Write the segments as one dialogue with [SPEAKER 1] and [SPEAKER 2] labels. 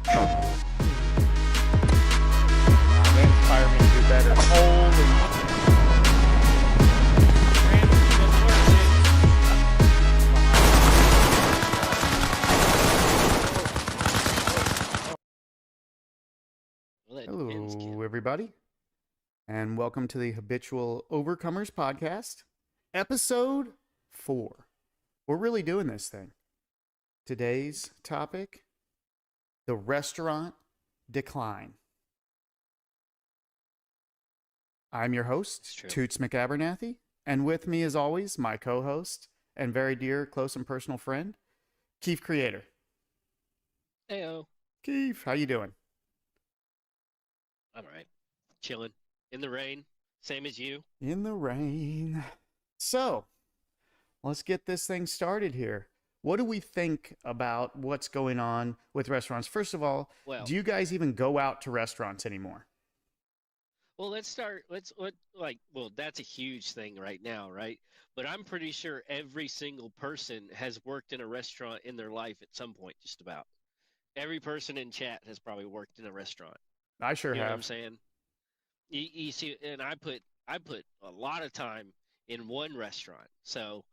[SPEAKER 1] They inspire me to do better. Holy. Hello, everybody, and welcome to the Habitual Overcombers podcast, episode 4. We're really doing this thing. Today's topic, the restaurant decline. I'm your host, Toots McAbernathy, and with me, as always, my co-host and very dear, close, and personal friend, Keef Creator.
[SPEAKER 2] Heyo.
[SPEAKER 1] Keef, how you doing?
[SPEAKER 2] I'm all right. Chilling. In the rain. Same as you.
[SPEAKER 1] In the rain. So, let's get this thing started here. What do we think about what's going on with restaurants? First of all, do you guys even go out to restaurants anymore?
[SPEAKER 2] Well, let's start. That's a huge thing right now, right? But I'm pretty sure every single person has worked in a restaurant in their life at some point, just about. Every person in chat has probably worked in a restaurant.
[SPEAKER 1] I sure
[SPEAKER 2] have. You know
[SPEAKER 1] have.
[SPEAKER 2] what I'm saying? You see, and I put a lot of time in one restaurant. So,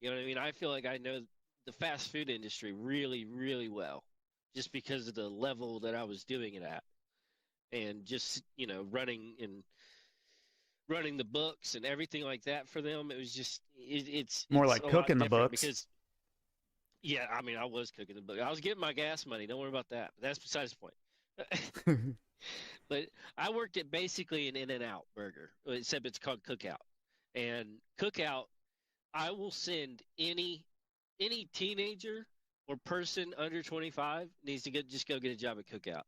[SPEAKER 2] you know what I mean? I feel like I know the fast food industry really, really well, just because of the level that I was doing it at, and just running the books and everything like that for them. It was just it's
[SPEAKER 1] more like cooking the books.
[SPEAKER 2] Because yeah, I mean, I was cooking the book. I was getting my gas money. Don't worry about that. That's besides the point. But I worked at basically an In-N-Out burger, except it's called Cookout. And Cookout, I will send any teenager or person under 25 needs to just go get a job at Cookout.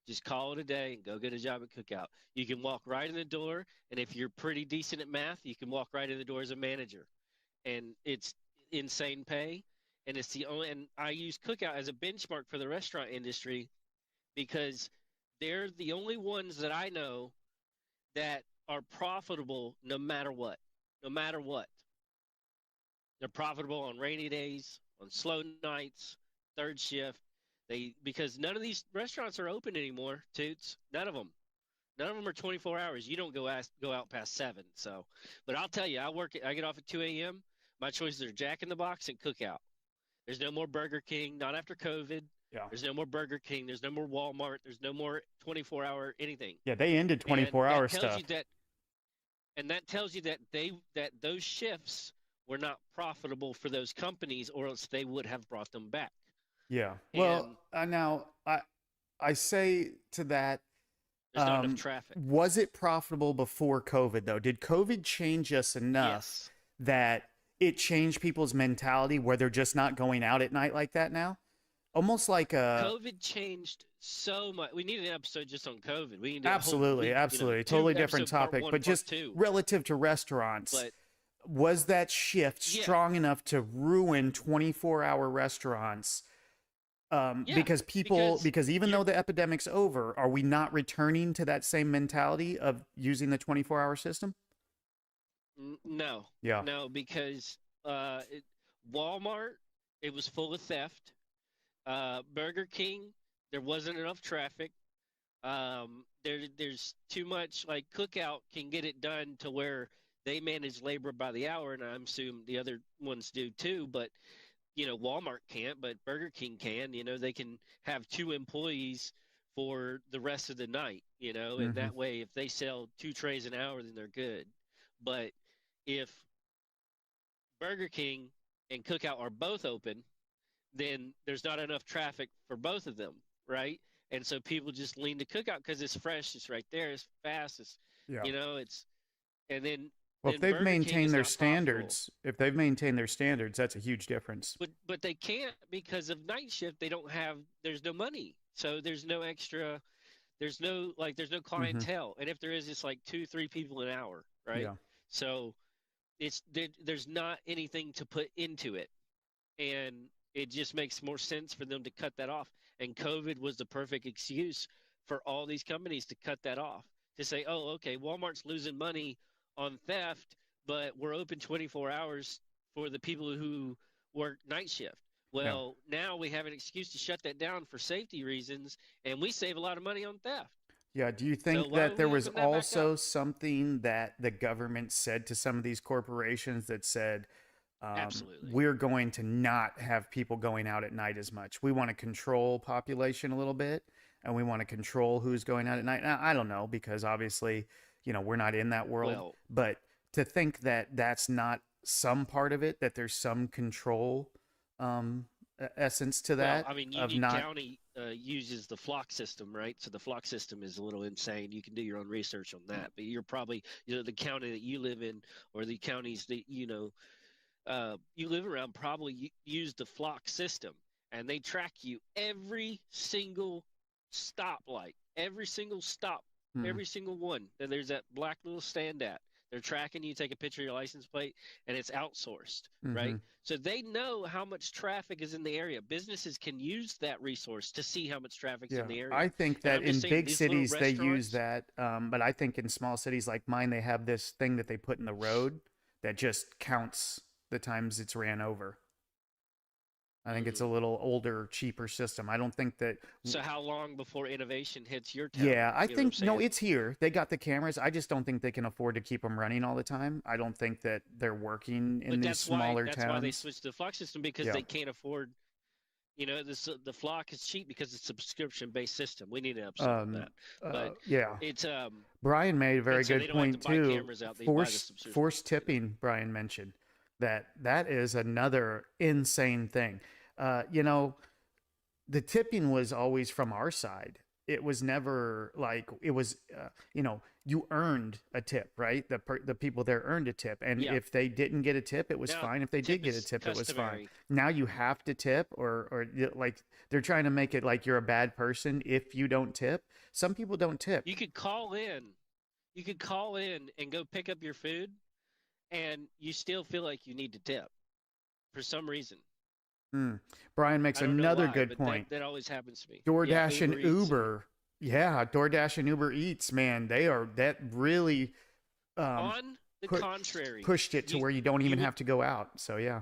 [SPEAKER 2] Just call it a day and go get a job at Cookout. You can walk right in the door, and if you're pretty decent at math, you can walk right in the door as a manager. And it's insane pay, and it's and I use Cookout as a benchmark for the restaurant industry because they're the only ones that I know that are profitable no matter what. No matter what. They're profitable on rainy days, on slow nights, third shift. Because none of these restaurants are open anymore, Toots. None of them. None of them are 24 hours. You don't go out past 7. So, but I'll tell you, I get off at 2 a.m. My choices are Jack in the Box and Cookout. There's no more Burger King, not after COVID.
[SPEAKER 1] Yeah.
[SPEAKER 2] There's no more Burger King. There's no more Walmart. There's no more 24-hour anything.
[SPEAKER 1] Yeah, they ended 24-hour stuff.
[SPEAKER 2] And that tells you that those shifts were not profitable for those companies, or else they would have brought them back.
[SPEAKER 1] Yeah. Well, now I say to that,
[SPEAKER 2] there's not enough traffic.
[SPEAKER 1] Was it profitable before COVID though? Did COVID change us enough that it changed people's mentality where they're just not going out at night like that now? Almost like
[SPEAKER 2] COVID changed so much. We need an episode just on COVID. We need
[SPEAKER 1] absolutely. Totally different topic, but just relative to restaurants. Was that shift strong enough to ruin 24-hour restaurants? Because even though the epidemic's over, are we not returning to that same mentality of using the 24-hour system?
[SPEAKER 2] No.
[SPEAKER 1] Yeah.
[SPEAKER 2] No, because Walmart, it was full of theft. Burger King, there wasn't enough traffic. There's too much, like Cookout can get it done to where they manage labor by the hour, and I assume the other ones do too, but Walmart can't, but Burger King can. They can have 2 employees for the rest of the night, and that way if they sell 2 trays an hour, then they're good. But if Burger King and Cookout are both open, then there's not enough traffic for both of them, right? And so people just lean to Cookout because it's fresh, it's right there, it's fast, and then.
[SPEAKER 1] Well, if they've maintained their standards, that's a huge difference.
[SPEAKER 2] But they can't because of night shift. There's no money, so there's no extra. There's no clientele, and if there is, it's like 2-3 people an hour, right?
[SPEAKER 1] Yeah.
[SPEAKER 2] So there's not anything to put into it, and it just makes more sense for them to cut that off. And COVID was the perfect excuse for all these companies to cut that off, to say, oh, okay, Walmart's losing money on theft, but we're open 24 hours for the people who work night shift.
[SPEAKER 1] Yeah.
[SPEAKER 2] Well, now we have an excuse to shut that down for safety reasons, and we save a lot of money on theft.
[SPEAKER 1] Yeah. Do you
[SPEAKER 2] So
[SPEAKER 1] think
[SPEAKER 2] why
[SPEAKER 1] that
[SPEAKER 2] would
[SPEAKER 1] there
[SPEAKER 2] we
[SPEAKER 1] was
[SPEAKER 2] open that back up?
[SPEAKER 1] also something that the government said to some of these corporations that said,
[SPEAKER 2] Absolutely.
[SPEAKER 1] we're going to not have people going out at night as much. We want to control population a little bit, and we want to control who's going out at night. Now, I don't know, because obviously, we're not in that world.
[SPEAKER 2] Well,
[SPEAKER 1] But to think that that's not some part of it, that there's some control essence to
[SPEAKER 2] well,
[SPEAKER 1] that
[SPEAKER 2] I mean,
[SPEAKER 1] of
[SPEAKER 2] Union
[SPEAKER 1] not.
[SPEAKER 2] County uses the flock system, right? So the flock system is a little insane. You can do your own research on that, but you're probably, the county that you live in, or the counties that you live around, probably use the flock system, and they track you every single stoplight, every single stop,
[SPEAKER 1] Hmm,
[SPEAKER 2] every single one. And there's that black little stand at. They're tracking you, take a picture of your license plate, and it's outsourced,
[SPEAKER 1] mm-hmm.
[SPEAKER 2] right? So they know how much traffic is in the area. Businesses can use that resource to see how much traffic's
[SPEAKER 1] Yeah,
[SPEAKER 2] in the area.
[SPEAKER 1] I think
[SPEAKER 2] And
[SPEAKER 1] that
[SPEAKER 2] I'm just
[SPEAKER 1] in
[SPEAKER 2] saying,
[SPEAKER 1] big
[SPEAKER 2] these little
[SPEAKER 1] cities they use
[SPEAKER 2] restaurants,
[SPEAKER 1] that, but I think in small cities like mine they have this thing that they put in the road that just counts the times it's ran over. I think it's a
[SPEAKER 2] mm,
[SPEAKER 1] little older, cheaper system. I don't think that.
[SPEAKER 2] so how long before innovation hits your town?
[SPEAKER 1] Yeah, I
[SPEAKER 2] You know what I'm
[SPEAKER 1] think no,
[SPEAKER 2] saying?
[SPEAKER 1] it's here. They got the cameras. I just don't think they can afford to keep them running all the time. I don't think that they're working in
[SPEAKER 2] But
[SPEAKER 1] these smaller
[SPEAKER 2] that's why they
[SPEAKER 1] towns.
[SPEAKER 2] switched to the flock system, because
[SPEAKER 1] Yeah.
[SPEAKER 2] they can't afford. The flock is cheap because it's a subscription based system. We need an episode on
[SPEAKER 1] Um.
[SPEAKER 2] that, but
[SPEAKER 1] Yeah.
[SPEAKER 2] it's
[SPEAKER 1] Brian made a
[SPEAKER 2] and
[SPEAKER 1] very
[SPEAKER 2] so they
[SPEAKER 1] good
[SPEAKER 2] don't have to
[SPEAKER 1] point
[SPEAKER 2] buy
[SPEAKER 1] too.
[SPEAKER 2] cameras out; they buy the subscription.
[SPEAKER 1] Forced tipping. Brian mentioned that is another insane thing. You know, the tipping was always from our side. It was never like it was. You earned a tip, right? The people there earned a tip, and
[SPEAKER 2] Yeah.
[SPEAKER 1] if they didn't get a tip, it was
[SPEAKER 2] Now
[SPEAKER 1] fine. If they did
[SPEAKER 2] tip
[SPEAKER 1] get a
[SPEAKER 2] is
[SPEAKER 1] tip, it was fine.
[SPEAKER 2] customary.
[SPEAKER 1] Now you have to tip, or like they're trying to make it like you're a bad person if you don't tip. Some people don't tip.
[SPEAKER 2] You could call in. You could call in and go pick up your food, and you still feel like you need to tip for some reason.
[SPEAKER 1] Hmm. Brian makes
[SPEAKER 2] I don't know
[SPEAKER 1] another
[SPEAKER 2] why,
[SPEAKER 1] good
[SPEAKER 2] but
[SPEAKER 1] point.
[SPEAKER 2] that always happens to me. Yeah,
[SPEAKER 1] DoorDash and
[SPEAKER 2] Uber Eats.
[SPEAKER 1] Uber. Yeah, DoorDash and Uber Eats, man, they are that really um
[SPEAKER 2] On the
[SPEAKER 1] put
[SPEAKER 2] contrary,
[SPEAKER 1] pushed it to
[SPEAKER 2] you
[SPEAKER 1] where you don't
[SPEAKER 2] you
[SPEAKER 1] even
[SPEAKER 2] would
[SPEAKER 1] have to go out. So yeah.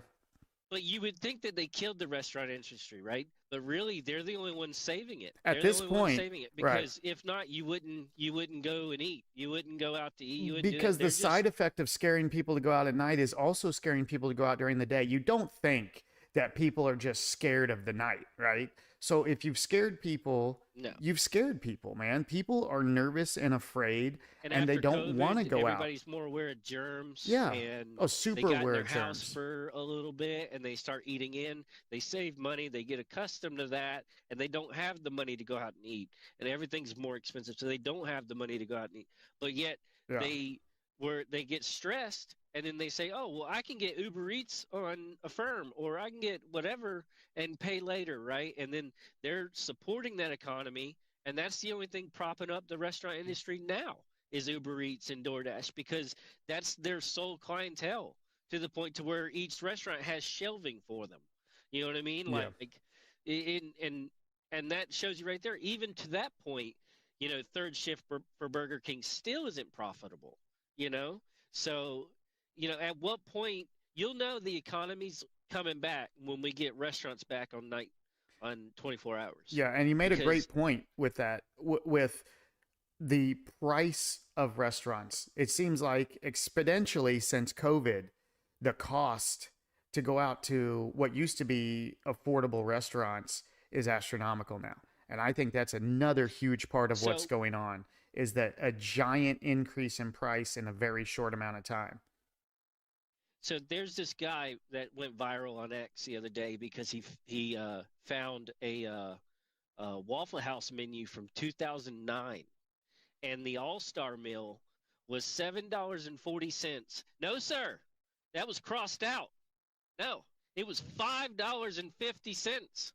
[SPEAKER 2] But you would think that they killed the restaurant industry, right? But really, they're the only ones saving it.
[SPEAKER 1] At
[SPEAKER 2] They're the
[SPEAKER 1] this
[SPEAKER 2] only ones
[SPEAKER 1] point,
[SPEAKER 2] saving it,
[SPEAKER 1] right.
[SPEAKER 2] because if not, you wouldn't go and eat. You wouldn't go out to eat. You wouldn't do
[SPEAKER 1] Because
[SPEAKER 2] it.
[SPEAKER 1] the
[SPEAKER 2] They're just
[SPEAKER 1] side effect of scaring people to go out at night is also scaring people to go out during the day. You don't think that people are just scared of the night, right? So if you've scared people,
[SPEAKER 2] no.
[SPEAKER 1] you've scared people, man. People are nervous and afraid,
[SPEAKER 2] And
[SPEAKER 1] and they
[SPEAKER 2] after
[SPEAKER 1] don't want to
[SPEAKER 2] COVID,
[SPEAKER 1] go out.
[SPEAKER 2] everybody's more aware of germs,
[SPEAKER 1] Yeah.
[SPEAKER 2] and
[SPEAKER 1] Oh,
[SPEAKER 2] they
[SPEAKER 1] super
[SPEAKER 2] got in
[SPEAKER 1] aware
[SPEAKER 2] their
[SPEAKER 1] of
[SPEAKER 2] house
[SPEAKER 1] germs.
[SPEAKER 2] for a little bit, and they start eating in. They save money. They get accustomed to that, and they don't have the money to go out and eat. And everything's more expensive, so they don't have the money to go out and eat. But yet
[SPEAKER 1] Yeah.
[SPEAKER 2] they get stressed, and then they say, "Oh, well, I can get Uber Eats on Affirm, or I can get whatever and pay later," right? And then they're supporting that economy, and that's the only thing propping up the restaurant industry now is Uber Eats and DoorDash, because that's their sole clientele, to the point to where each restaurant has shelving for them. You know what I mean?
[SPEAKER 1] Yeah.
[SPEAKER 2] Like, in and that shows you right there. Even to that point, third shift for Burger King still isn't profitable. So at what point you'll know the economy's coming back when we get restaurants back on 24 hours.
[SPEAKER 1] Yeah, and you made a
[SPEAKER 2] Because
[SPEAKER 1] great point with that, with the price of restaurants. It seems like exponentially since COVID, the cost to go out to what used to be affordable restaurants is astronomical now. And I think that's another huge part of what's
[SPEAKER 2] so
[SPEAKER 1] going on, is that a giant increase in price in a very short amount of time.
[SPEAKER 2] so there's this guy that went viral on X the other day because he found a Waffle House menu from 2009, and the All-Star meal was $7.40. No, sir, that was crossed out. No, it was $5.50.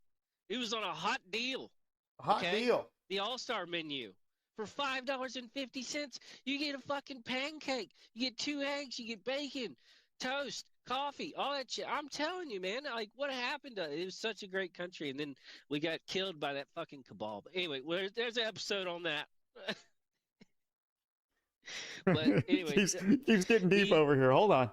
[SPEAKER 2] It was on a hot deal.
[SPEAKER 1] Hot
[SPEAKER 2] Okay,
[SPEAKER 1] deal.
[SPEAKER 2] the All-Star menu for $5.50. You get a fucking pancake. You get 2 eggs. You get bacon, toast, coffee, all that shit. I'm telling you, man. Like, what happened to it? It was such a great country, and then we got killed by that fucking cabal. But anyway, there's an episode on that. But anyway,
[SPEAKER 1] keeps getting deep
[SPEAKER 2] the
[SPEAKER 1] over here. Hold on.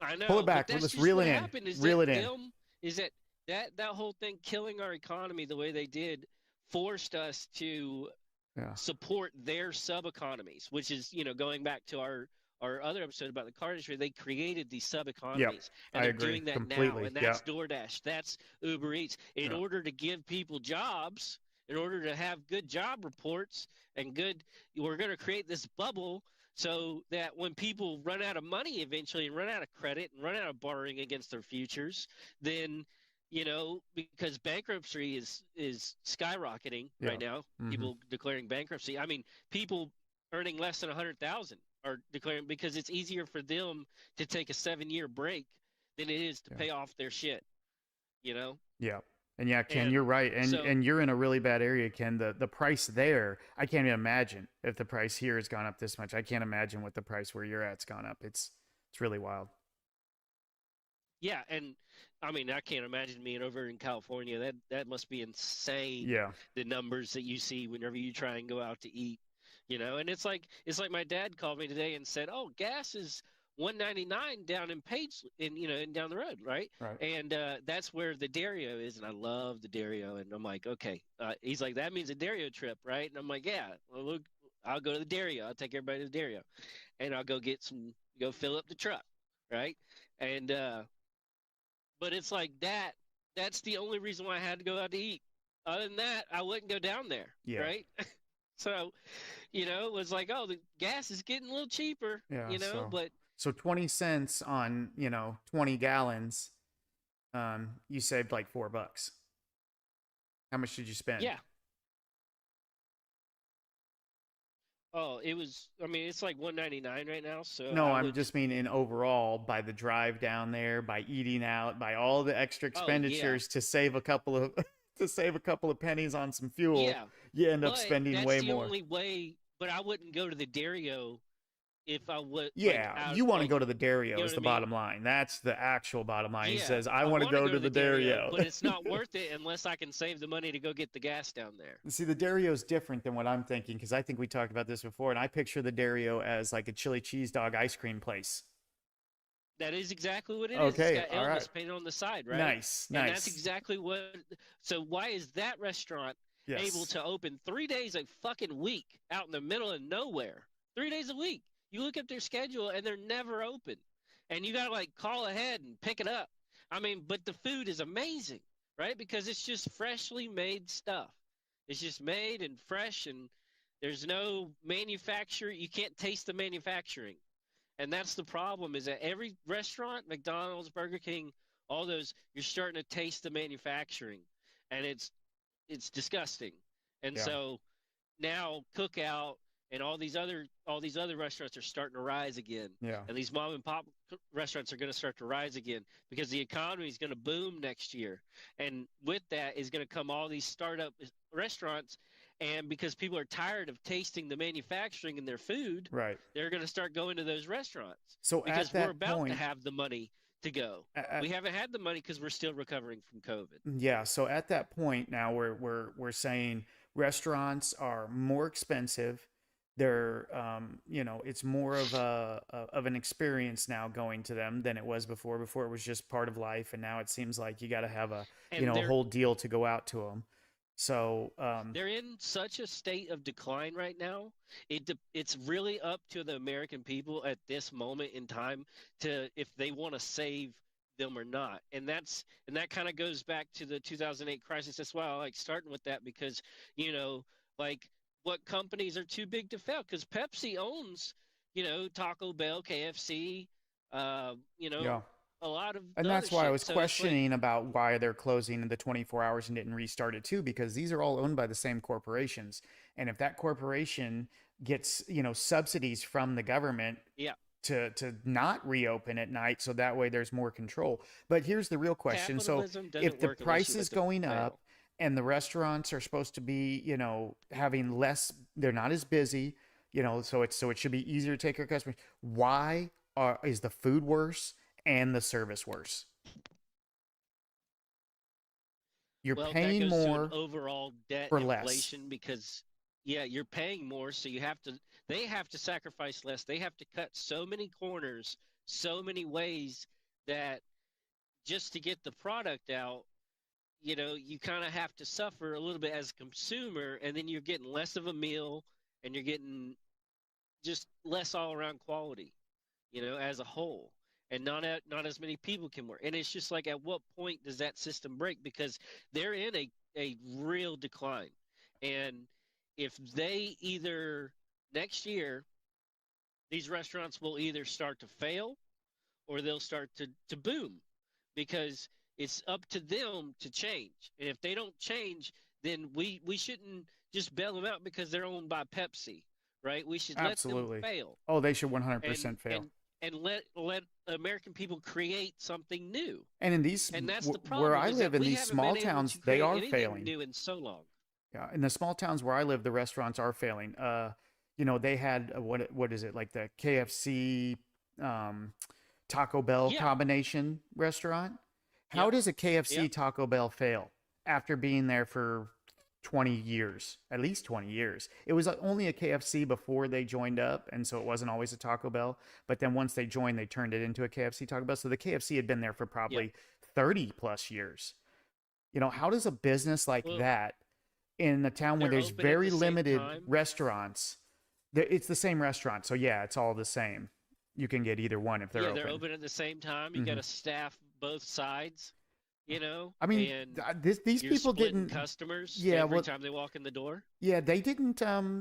[SPEAKER 2] I
[SPEAKER 1] Pull
[SPEAKER 2] know,
[SPEAKER 1] it
[SPEAKER 2] but
[SPEAKER 1] back.
[SPEAKER 2] that's
[SPEAKER 1] Let's
[SPEAKER 2] just
[SPEAKER 1] reel
[SPEAKER 2] what
[SPEAKER 1] it in.
[SPEAKER 2] happened. Is
[SPEAKER 1] Reel
[SPEAKER 2] that
[SPEAKER 1] it in.
[SPEAKER 2] them? Is that that whole thing killing our economy the way they did forced us to
[SPEAKER 1] Yeah.
[SPEAKER 2] support their sub economies, which is, going back to our other episode about the car industry. They created these sub
[SPEAKER 1] Yep.
[SPEAKER 2] economies, and
[SPEAKER 1] I
[SPEAKER 2] they're
[SPEAKER 1] agree
[SPEAKER 2] doing that now.
[SPEAKER 1] completely.
[SPEAKER 2] And
[SPEAKER 1] Yeah.
[SPEAKER 2] that's DoorDash, that's Uber Eats. In
[SPEAKER 1] Yeah.
[SPEAKER 2] order to give people jobs, in order to have good job reports and we're going to create this bubble so that when people run out of money eventually and run out of credit and run out of borrowing against their futures, then because bankruptcy is skyrocketing
[SPEAKER 1] Yeah.
[SPEAKER 2] right now.
[SPEAKER 1] Mm-hmm.
[SPEAKER 2] People declaring bankruptcy. I mean, people earning less than 100,000 are declaring, because it's easier for them to take a 7-year break than it is to pay off their shit.
[SPEAKER 1] Yeah. And yeah, Ken,
[SPEAKER 2] And
[SPEAKER 1] you're right. And
[SPEAKER 2] so,
[SPEAKER 1] and you're in a really bad area, Ken. The price there, I can't even imagine if the price here has gone up this much. I can't imagine what the price where you're at's gone up. It's really wild.
[SPEAKER 2] yeah, and I mean, I can't imagine being over in California. That must be insane.
[SPEAKER 1] Yeah.
[SPEAKER 2] The numbers that you see whenever you try and go out to eat, and it's like my dad called me today and said, "Oh, gas is 199 down in Page, and down the road, right?"
[SPEAKER 1] Right.
[SPEAKER 2] And that's where the Dario is, and I love the Dario. And I'm like, okay. He's like, that means a Dario trip, right? And I'm like, yeah. Well, look, I'll go to the Dario. I'll take everybody to the Dario, and I'll go fill up the truck, right? And but it's like that. That's the only reason why I had to go out to eat. Other than that, I wouldn't go down there, right? So, it was like, oh, the gas is getting a little cheaper,
[SPEAKER 1] Yeah.
[SPEAKER 2] but
[SPEAKER 1] so 20 cents on 20 gallons, you saved like $4. How much did you spend?
[SPEAKER 2] yeah. Oh, I mean, it's like 199 right now. So
[SPEAKER 1] No, I'm just meaning overall by the drive down there, by eating out, by all the extra expenditures to save a couple of pennies on some fuel.
[SPEAKER 2] Yeah.
[SPEAKER 1] You end up spending way more.
[SPEAKER 2] That's the only way, but I wouldn't go to the Dario if I would.
[SPEAKER 1] Yeah, you want to go to the Dario is the bottom line. That's the actual bottom line.
[SPEAKER 2] Yeah,
[SPEAKER 1] He says, I want to go to the Dario.
[SPEAKER 2] But it's not worth it unless I can save the money to go get the gas down there.
[SPEAKER 1] See, the Dario is different than what I'm thinking, because I think we talked about this before, and I picture the Dario as like a chili cheese dog ice cream place.
[SPEAKER 2] That is exactly what it is.
[SPEAKER 1] Okay,
[SPEAKER 2] It's got Elvis painted on the side, right?
[SPEAKER 1] Nice.
[SPEAKER 2] And that's exactly what. So why is that restaurant able to open 3 days a fucking week out in the middle of nowhere? 3 days a week. You look up their schedule and they're never open. And you got to call ahead and pick it up. I mean, but the food is amazing, right? Because it's just freshly made stuff. It's just made and fresh, and there's no manufacture. You can't taste the manufacturing. And that's the problem, is that every restaurant, McDonald's, Burger King, all those, you're starting to taste the manufacturing. And it's disgusting. And so now Cookout and all these other restaurants are starting to rise again.
[SPEAKER 1] Yeah.
[SPEAKER 2] And these mom and pop restaurants are going to start to rise again because the economy is going to boom next year. And with that is going to come all these startup restaurants. And because people are tired of tasting the manufacturing in their food,
[SPEAKER 1] right,
[SPEAKER 2] they're going to start going to those restaurants.
[SPEAKER 1] So
[SPEAKER 2] because
[SPEAKER 1] we're
[SPEAKER 2] about to have the money to go. We haven't had the money because we're still recovering from COVID.
[SPEAKER 1] Yeah. So at that point now, we're saying restaurants are more expensive. They're it's more of an experience now going to them than it was before. Before it was just part of life, and now it seems like you got to have a a whole deal to go out to them. So
[SPEAKER 2] they're in such a state of decline right now. It's really up to the American people at this moment in time to if they want to save them or not. And that kind of goes back to the 2008 crisis. That's why I like starting with that, because what companies are too big to fail? Because Pepsi owns Taco Bell, KFC, a lot of,
[SPEAKER 1] and that's why I was questioning about why they're closing in the 24 hours and didn't restart it too, because these are all owned by the same corporations. And if that corporation gets, subsidies from the government to not reopen at night, so that way there's more control. But here's the real question. So if the price is going up and the restaurants are supposed to be, having less, they're not as busy, so it should be easier to take care of customers. Why is the food worse and the service worse? You're paying more
[SPEAKER 2] to overall debt
[SPEAKER 1] for
[SPEAKER 2] inflation
[SPEAKER 1] less.
[SPEAKER 2] because you're paying more, so they have to sacrifice less. They have to cut so many corners, so many ways, that just to get the product out, you kind of have to suffer a little bit as a consumer, and then you're getting less of a meal, and you're getting just less all around quality, as a whole. And not as many people can work. And it's just like, at what point does that system break? Because they're in a real decline. And if they either next year, these restaurants will either start to fail or they'll start to boom, because it's up to them to change. And if they don't change, then we shouldn't just bail them out because they're owned by Pepsi, right? We should let them
[SPEAKER 1] Absolutely.
[SPEAKER 2] fail.
[SPEAKER 1] Oh, they should
[SPEAKER 2] and
[SPEAKER 1] 100% fail.
[SPEAKER 2] and let American people create something new.
[SPEAKER 1] And in these,
[SPEAKER 2] And that's the problem.
[SPEAKER 1] where I live, in these small towns, they are failing.
[SPEAKER 2] New in so long.
[SPEAKER 1] Yeah, in the small towns where I live, the restaurants are failing. They had what is it, like the KFC, Taco Bell combination restaurant? How does a KFC Taco Bell fail after being there for 20 years, at least 20 years? It was only a KFC before they joined up, and so it wasn't always a Taco Bell. But then once they joined, they turned it into a KFC Taco Bell. So the KFC had been there for probably 30 plus years. How does a business like that, in a town where there's very limited restaurants, it's the same restaurant, so yeah, it's all the same. You can get either one if they're open.
[SPEAKER 2] They're open at the same time. You got to staff both sides.
[SPEAKER 1] I mean,
[SPEAKER 2] and
[SPEAKER 1] these people didn't
[SPEAKER 2] customers every time they walk in the door.
[SPEAKER 1] Yeah, they didn't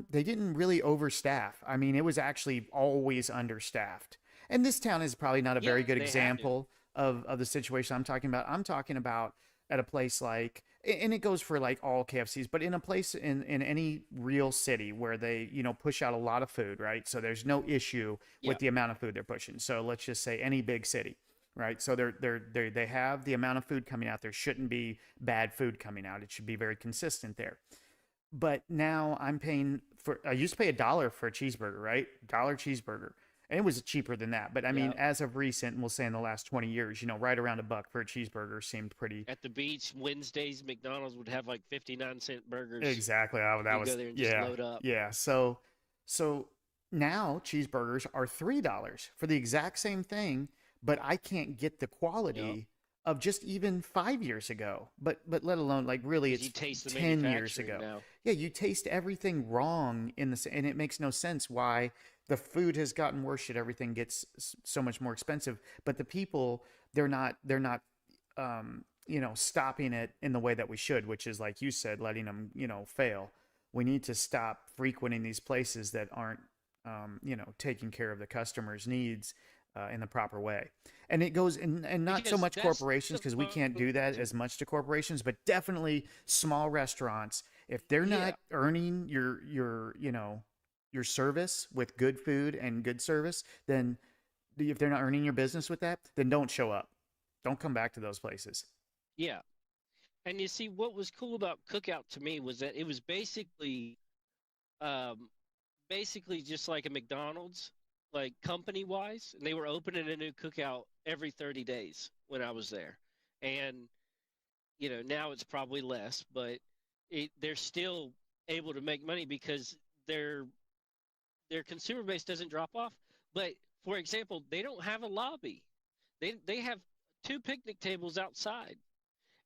[SPEAKER 1] really overstaff. I mean, it was actually always understaffed. And this town is probably not a very good example of the situation I'm talking about. I'm talking about at a place like, and it goes for like all KFCs, but in a place in any real city where they, push out a lot of food, right? So there's no issue with the amount of food they're pushing. So let's just say any big city, right? So they have the amount of food coming out. There shouldn't be bad food coming out. It should be very consistent there. But now I used to pay $1 for a cheeseburger, right? $1 cheeseburger. And it was cheaper than that. But I mean, as of recent, we'll say in the last 20 years, right around $1 for a cheeseburger seemed pretty.
[SPEAKER 2] At the beach, Wednesdays, McDonald's would have like 59-cent burgers.
[SPEAKER 1] Exactly. That was,
[SPEAKER 2] go there and just load up.
[SPEAKER 1] Yeah. So now cheeseburgers are $3 for the exact same thing, but I can't get the quality of just even 5 years ago. But let alone, like, really, it's 10 years ago.
[SPEAKER 2] Now.
[SPEAKER 1] Yeah, you taste everything wrong and it makes no sense why the food has gotten worse. Everything gets so much more expensive, but the people, they're not stopping it in the way that we should, which is, like you said, letting them fail. We need to stop frequenting these places that aren't taking care of the customer's needs in the proper way. And it goes and not so much corporations, because we can't do that as much to corporations, but definitely small restaurants. If they're not earning your service with good food and good service, then if they're not earning your business with that, then don't show up. Don't come back to those places.
[SPEAKER 2] Yeah. And you see, what was cool about Cookout to me was that it was basically just like a McDonald's, like company wise, and they were opening a new Cookout every 30 days when I was there. And now it's probably less, but they're still able to make money because their consumer base doesn't drop off. But for example, they don't have a lobby. They have 2 picnic tables outside,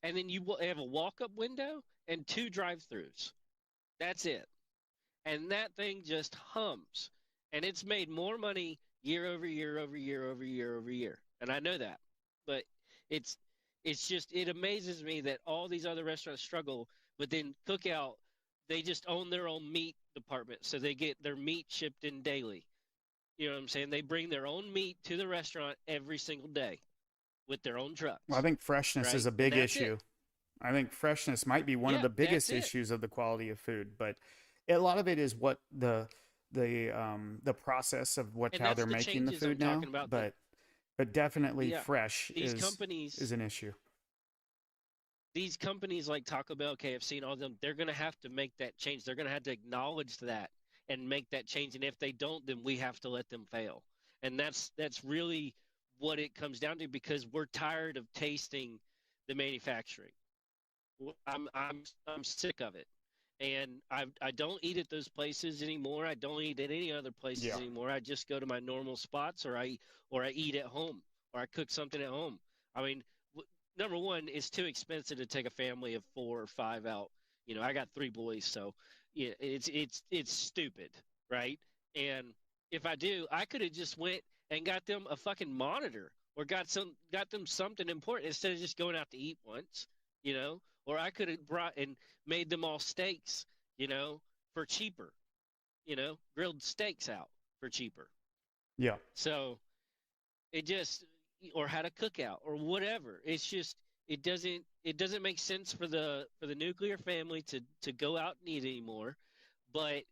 [SPEAKER 2] and then you have a walk-up window and 2 drive-throughs. That's it. And that thing just hums. And it's made more money year over year over year over year over year. And I know that. But it amazes me that all these other restaurants struggle, but then Cookout, they just own their own meat department. So they get their meat shipped in daily. You know what I'm saying? They bring their own meat to the restaurant every single day with their own trucks.
[SPEAKER 1] Well, I think freshness is a big issue. I think freshness might be one of the biggest issues of the quality of food, but a lot of it is what the process of how they're making the food now. But definitely fresh is an issue.
[SPEAKER 2] These companies like Taco Bell, KFC, and all of them, they're going to have to make that change. They're going to have to acknowledge that and make that change. And if they don't, then we have to let them fail. And that's really what it comes down to, because we're tired of tasting the manufacturing. I'm sick of it. And I don't eat at those places anymore. I don't eat at any other places anymore. I just go to my normal spots, or I eat at home, or I cook something at home. I mean, number one, it's too expensive to take a family of 4 or 5 out. I got 3 boys, so yeah, it's stupid, right? And if I do, I could have just went and got them a fucking monitor or got them something important instead of just going out to eat once, you know. Or I could have brought and made them all steaks, you know, for cheaper, grilled steaks out for cheaper.
[SPEAKER 1] Yeah.
[SPEAKER 2] So it just or had a cookout or whatever. It's just it doesn't make sense for the nuclear family to go out and eat anymore. But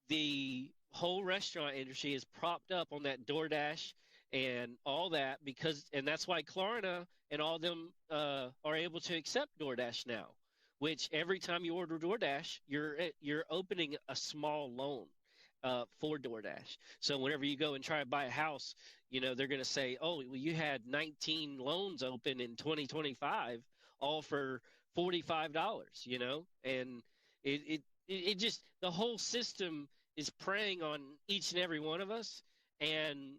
[SPEAKER 2] the whole restaurant industry is propped up on that DoorDash and all that and that's why Klarna and all them are able to accept DoorDash now. Which every time you order DoorDash, you're opening a small loan for DoorDash. So whenever you go and try to buy a house, they're going to say, "Oh, well, you had 19 loans open in 2025, all for $45." And it just the whole system is preying on each and every one of us, and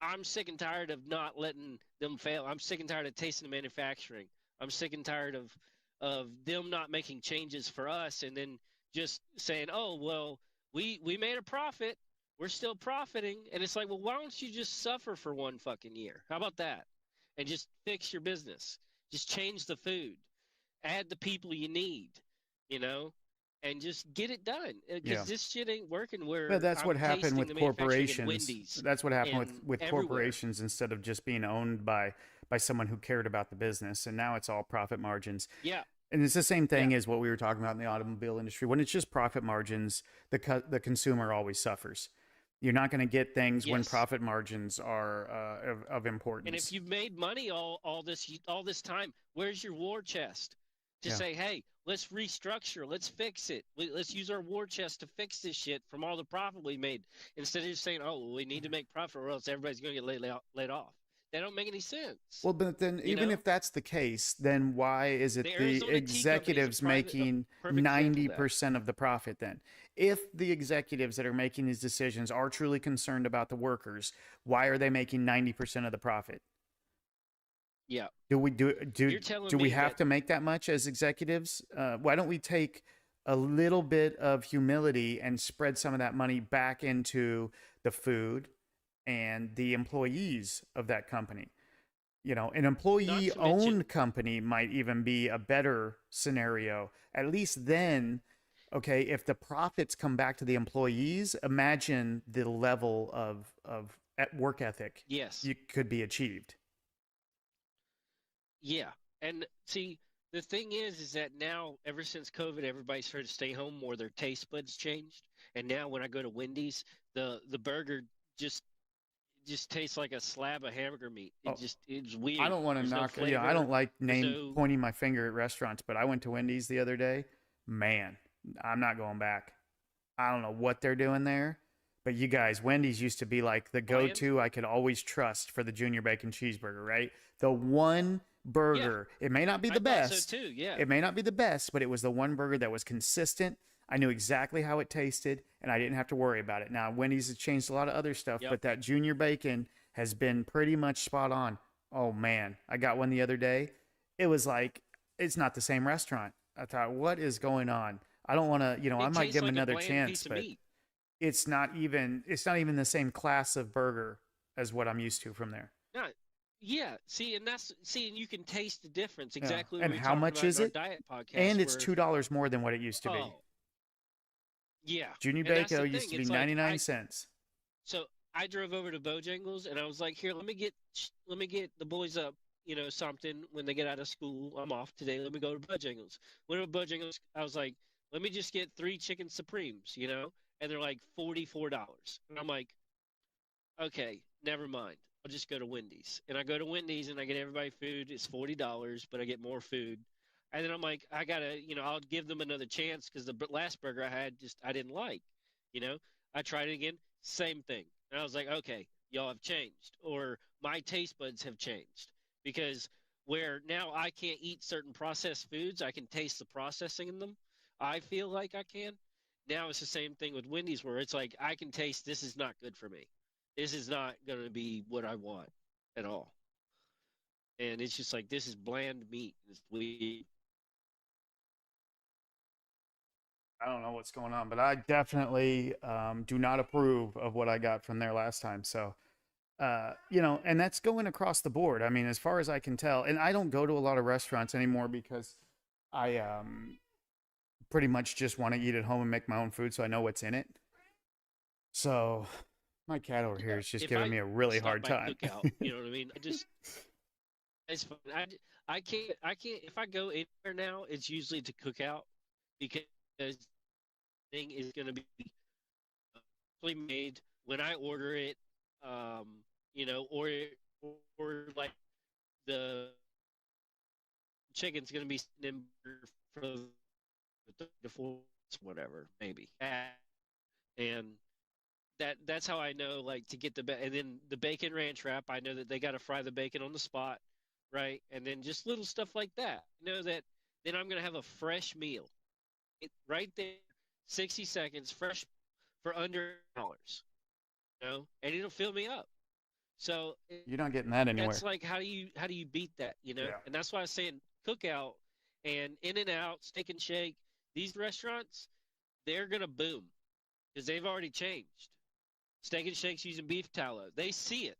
[SPEAKER 2] I'm sick and tired of not letting them fail. I'm sick and tired of tasting the manufacturing. I'm sick and tired of them not making changes for us and then just saying, "Oh, well, we made a profit. We're still profiting." And it's like, well, why don't you just suffer for 1 fucking year? How about that? And just fix your business. Just change the food. Add the people you need, you know, and just get it done.
[SPEAKER 1] Yeah.
[SPEAKER 2] Because this shit ain't working
[SPEAKER 1] But
[SPEAKER 2] where
[SPEAKER 1] that's what
[SPEAKER 2] I'm
[SPEAKER 1] happened
[SPEAKER 2] tasting
[SPEAKER 1] with
[SPEAKER 2] the manufacturing in
[SPEAKER 1] corporations.
[SPEAKER 2] Wendy's
[SPEAKER 1] That's what happened
[SPEAKER 2] and
[SPEAKER 1] with
[SPEAKER 2] everywhere.
[SPEAKER 1] corporations instead of just being owned by someone who cared about the business. And now it's all profit margins.
[SPEAKER 2] Yeah.
[SPEAKER 1] And it's the same thing as what we were talking about in the automobile industry. When it's just profit margins, the consumer always suffers. You're not going to get things when
[SPEAKER 2] Yes.
[SPEAKER 1] profit margins are of importance.
[SPEAKER 2] And if you've made money all this time, where's your war chest to say, "Hey, let's restructure, let's fix it, let's use our war chest to fix this shit from all the profit we made," instead of just saying, "Oh, well, we need to make profit or else everybody's going to get laid off." That don't make any sense.
[SPEAKER 1] Well, but then even if that's the case, then why is it the executives making 90% of the profit then? If the executives that are making these decisions are truly concerned about the workers, why are they making 90% of the profit?
[SPEAKER 2] Yeah.
[SPEAKER 1] Do we have to make that much as executives? Why don't we take a little bit of humility and spread some of that money back into the food and the employees of that company? An employee-owned company might even be a better scenario. At least then, okay, if the profits come back to the employees, imagine the level of work ethic you could be achieved.
[SPEAKER 2] Yeah. And see, the thing is that now, ever since COVID, everybody's tried to stay home more. Their taste buds changed. And now when I go to Wendy's, the burger just tastes like a slab of hamburger meat. It's weird.
[SPEAKER 1] I don't want to knock.
[SPEAKER 2] No
[SPEAKER 1] I don't like pointing my finger at restaurants, but I went to Wendy's the other day. Man, I'm not going back. I don't know what they're doing there, but you guys, Wendy's used to be like the go-to I could always trust for the junior bacon cheeseburger, right? The one burger. It may not be the best.
[SPEAKER 2] So too, yeah.
[SPEAKER 1] It may not be the best, but it was the one burger that was consistent. I knew exactly how it tasted, and I didn't have to worry about it. Now, Wendy's has changed a lot of other stuff, but that junior bacon has been pretty much spot on. Oh, man. I got one the other day. It was like, it's not the same restaurant. I thought, what is going on? I don't want to, I might give them another chance, but it's not even the same class of burger as what I'm used to from there.
[SPEAKER 2] No. Yeah, and you can taste the difference exactly.
[SPEAKER 1] And how much is it?
[SPEAKER 2] Diet podcast
[SPEAKER 1] and it's $2 more than what it used to be.
[SPEAKER 2] Yeah,
[SPEAKER 1] junior bacon used to be 99 cents.
[SPEAKER 2] So I drove over to Bojangles and I was like, "Here, let me get the boys up, something when they get out of school. I'm off today. Let me go to Bojangles." Went to Bojangles. I was like, "Let me just get 3 chicken supremes," and they're like $44. And I'm like, "Okay, never mind. I'll just go to Wendy's." And I go to Wendy's and I get everybody food. It's $40, but I get more food. And then I'm like, I gotta, I'll give them another chance because the last burger I had I didn't like. I tried it again, same thing. And I was like, okay, y'all have changed, or my taste buds have changed, because where now I can't eat certain processed foods, I can taste the processing in them. I feel like I can. Now it's the same thing with Wendy's, where it's like I can taste this is not good for me. This is not going to be what I want at all. and it's just like, this is bland meat. It's weird.
[SPEAKER 1] I don't know what's going on, but I definitely do not approve of what I got from there last time. So, and that's going across the board. I mean, as far as I can tell, and I don't go to a lot of restaurants anymore because I pretty much just want to eat at home and make my own food so I know what's in it. So, my cat over here is just giving me a really hard time.
[SPEAKER 2] Cookout, you know what I mean? It's fun. I can't, if I go anywhere now, it's usually to Cookout because thing is going to be made when I order it, or like the chicken's going to be sitting in for the four, whatever, maybe. And that's how I know, like, to get and then the bacon ranch wrap, I know that they got to fry the bacon on the spot, right? And then just little stuff like that. I know that then I'm going to have a fresh meal. Right there, 60 seconds, fresh for under $1, and it'll fill me up. So
[SPEAKER 1] you're not getting that anywhere.
[SPEAKER 2] That's like, how do you beat that,
[SPEAKER 1] Yeah.
[SPEAKER 2] And that's why I was saying Cookout and In-N-Out, Steak and Shake, these restaurants, they're gonna boom because they've already changed. Steak and Shake's using beef tallow. They see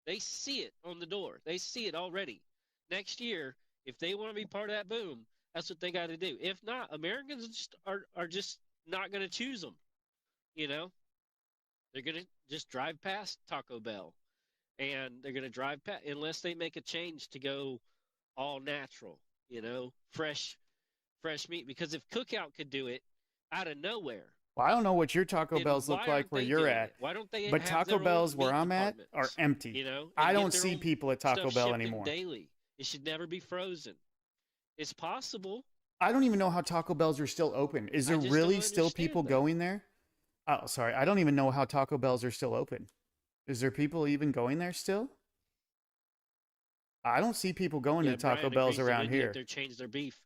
[SPEAKER 2] it on the door. They see it already. Next year, if they want to be part of that boom, that's what they got to do. If not, Americans are just not going to choose them. They're going to just drive past Taco Bell, and they're going to drive past unless they make a change to go all natural, fresh meat. Because if Cookout could do it out of nowhere.
[SPEAKER 1] Well, I don't know what your Taco Bells look like where you're at.
[SPEAKER 2] Why don't they?
[SPEAKER 1] But Taco Bells where I'm at are empty. I don't see people at Taco Bell anymore.
[SPEAKER 2] Daily. It should never be frozen. It's possible.
[SPEAKER 1] I don't even know how Taco Bells are still open. Is there really still people going there? Oh, sorry. I don't even know how Taco Bells are still open. Is there people even going there still? I don't see people going to Taco Bells around here.
[SPEAKER 2] They changed their beef.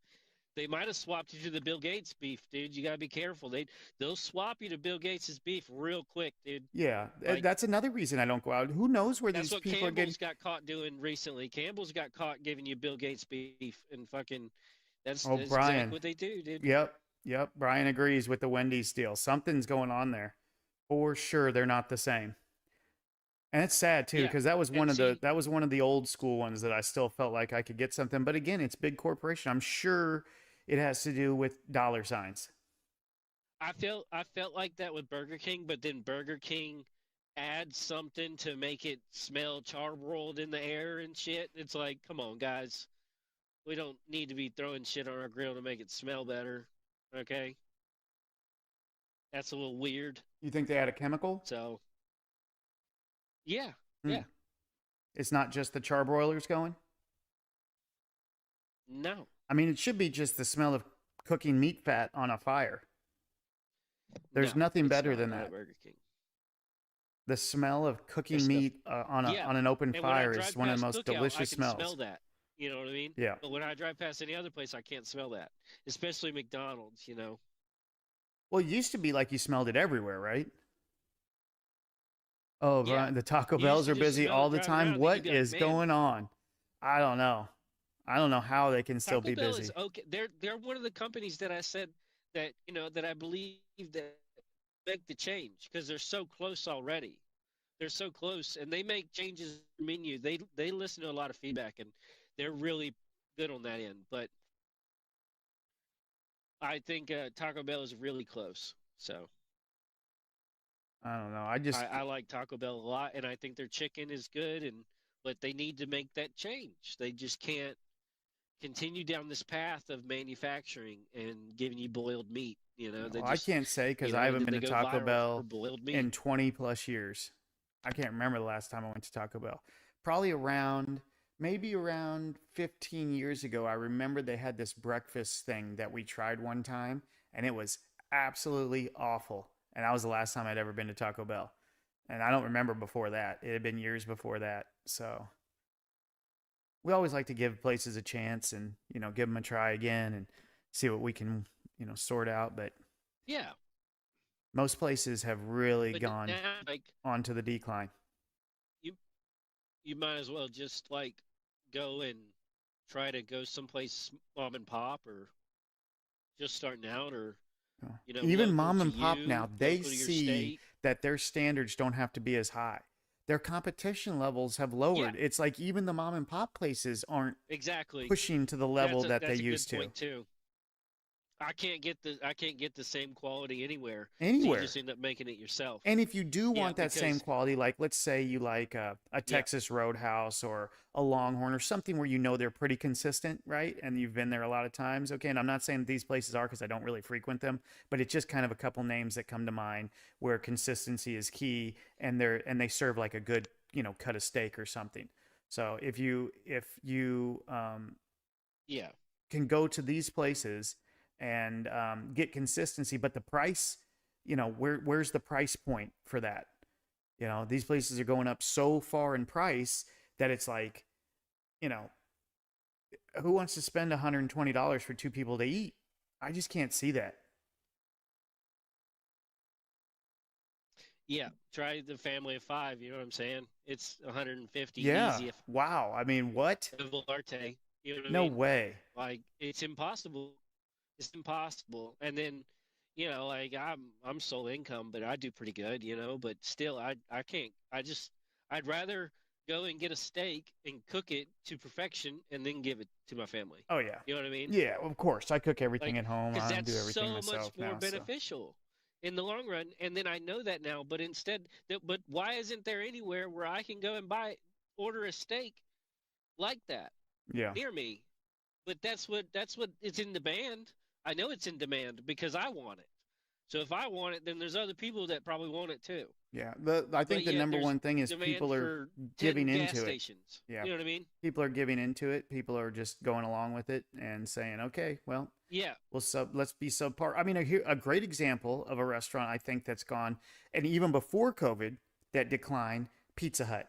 [SPEAKER 2] They might have swapped you to the Bill Gates beef, dude. You got to be careful. They'll swap you to Bill Gates' beef real quick, dude.
[SPEAKER 1] Yeah, that's another reason I don't go out. Who knows where these people are getting?
[SPEAKER 2] That's what Campbell's got caught doing recently. Campbell's got caught giving you Bill Gates beef, and fucking that's exactly what they do, dude.
[SPEAKER 1] Yep. Brian agrees with the Wendy's deal. Something's going on there. For sure, they're not the same. And it's sad too, because that was one of the old school ones that I still felt like I could get something. But again, it's big corporation. I'm sure it has to do with dollar signs.
[SPEAKER 2] I felt like that with Burger King, but then Burger King adds something to make it smell charbroiled in the air and shit. It's like, come on, guys. We don't need to be throwing shit on our grill to make it smell better. Okay? That's a little weird.
[SPEAKER 1] You think they add a chemical?
[SPEAKER 2] So, yeah.
[SPEAKER 1] It's not just the charbroilers going?
[SPEAKER 2] No.
[SPEAKER 1] I mean, it should be just the smell of cooking meat fat on a fire. There's nothing better than that.
[SPEAKER 2] Burger King.
[SPEAKER 1] The smell of cooking meat on an open fire is one of the most delicious smells.
[SPEAKER 2] I can smell that. You know what I mean?
[SPEAKER 1] Yeah.
[SPEAKER 2] But when I drive past any other place, I can't smell that. Especially McDonald's,
[SPEAKER 1] Well, it used to be like you smelled it everywhere, right? Oh, yeah. The Taco Bells are busy all the time. What is going on? I don't know. I don't know how they can still be busy.
[SPEAKER 2] Is okay. They're one of the companies that I said that that I believe that make the change because they're so close already. They're so close, and they make changes in the menu. They listen to a lot of feedback, and they're really good on that end. But I think Taco Bell is really close. So
[SPEAKER 1] I don't know.
[SPEAKER 2] I like Taco Bell a lot, and I think their chicken is good. But they need to make that change. They just can't continue down this path of manufacturing and giving you boiled meat.
[SPEAKER 1] I can't say because I haven't been to Taco Bell in 20 plus years. I can't remember the last time I went to Taco Bell. Probably maybe around 15 years ago. I remember they had this breakfast thing that we tried one time, and it was absolutely awful. And that was the last time I'd ever been to Taco Bell. And I don't remember before that. It had been years before that. So we always like to give places a chance and, give them a try again and see what we can, sort out. But
[SPEAKER 2] yeah,
[SPEAKER 1] most places have really gone onto the decline.
[SPEAKER 2] You might as well just go and try to go someplace mom and pop or just starting out or
[SPEAKER 1] Even
[SPEAKER 2] local
[SPEAKER 1] mom
[SPEAKER 2] to
[SPEAKER 1] and pop now,
[SPEAKER 2] you,
[SPEAKER 1] they
[SPEAKER 2] local to your
[SPEAKER 1] see
[SPEAKER 2] state.
[SPEAKER 1] that their standards don't have to be as high. Their competition levels have
[SPEAKER 2] Yeah,
[SPEAKER 1] lowered. It's like even the mom and pop places aren't
[SPEAKER 2] exactly.
[SPEAKER 1] pushing to the level that they
[SPEAKER 2] That's a good
[SPEAKER 1] used to.
[SPEAKER 2] point too. I can't get the same quality anywhere, so you
[SPEAKER 1] Anywhere.
[SPEAKER 2] just end up making it yourself.
[SPEAKER 1] And if you do
[SPEAKER 2] Yeah,
[SPEAKER 1] want that same
[SPEAKER 2] because
[SPEAKER 1] quality, like let's say you like a
[SPEAKER 2] yeah,
[SPEAKER 1] Texas Roadhouse or a Longhorn or something where you know they're pretty consistent, right? And you've been there a lot of times. Okay. And I'm not saying these places are because I don't really frequent them, but it's just kind of a couple names that come to mind where consistency is key and they serve like a good, cut of steak or something. So if you
[SPEAKER 2] yeah,
[SPEAKER 1] can go to these places and get consistency, but the price, where's the price point for that? These places are going up so far in price that it's like, you know, who wants to spend $120 for two people to eat? I just can't see that.
[SPEAKER 2] yeah. Try the family of five. You know what I'm saying? It's 150
[SPEAKER 1] Yeah.
[SPEAKER 2] easy if
[SPEAKER 1] Wow. I mean, what?
[SPEAKER 2] Volarte. You know what I
[SPEAKER 1] No
[SPEAKER 2] mean?
[SPEAKER 1] way.
[SPEAKER 2] Like it's impossible. It's impossible. And then, like I'm sole income, but I do pretty good, but still I can't I'd rather go and get a steak and cook it to perfection and then give it to my family.
[SPEAKER 1] Oh yeah.
[SPEAKER 2] You know what I mean?
[SPEAKER 1] Yeah, of course. I cook everything
[SPEAKER 2] Like
[SPEAKER 1] at home.
[SPEAKER 2] cuz
[SPEAKER 1] I
[SPEAKER 2] that's
[SPEAKER 1] do everything
[SPEAKER 2] so much
[SPEAKER 1] myself
[SPEAKER 2] more
[SPEAKER 1] now, so.
[SPEAKER 2] beneficial in the long run. And then I know that now, but but why isn't there anywhere where I can go and order a steak like that
[SPEAKER 1] Yeah.
[SPEAKER 2] near me? But that's what it's in demand. I know it's in demand because I want it. So if I want it, then there's other people that probably want it too.
[SPEAKER 1] Yeah. I
[SPEAKER 2] But
[SPEAKER 1] think the
[SPEAKER 2] yet
[SPEAKER 1] number
[SPEAKER 2] there's
[SPEAKER 1] one thing is
[SPEAKER 2] demand
[SPEAKER 1] people are
[SPEAKER 2] for
[SPEAKER 1] giving
[SPEAKER 2] 10 gas
[SPEAKER 1] into it.
[SPEAKER 2] stations.
[SPEAKER 1] Yeah.
[SPEAKER 2] You know what I mean?
[SPEAKER 1] People are giving into it. People are just going along with it and saying, "Okay, well,
[SPEAKER 2] Yeah.
[SPEAKER 1] let's be subpar." I mean, a great example of a restaurant I think that's gone, and even before COVID, that declined. Pizza Hut.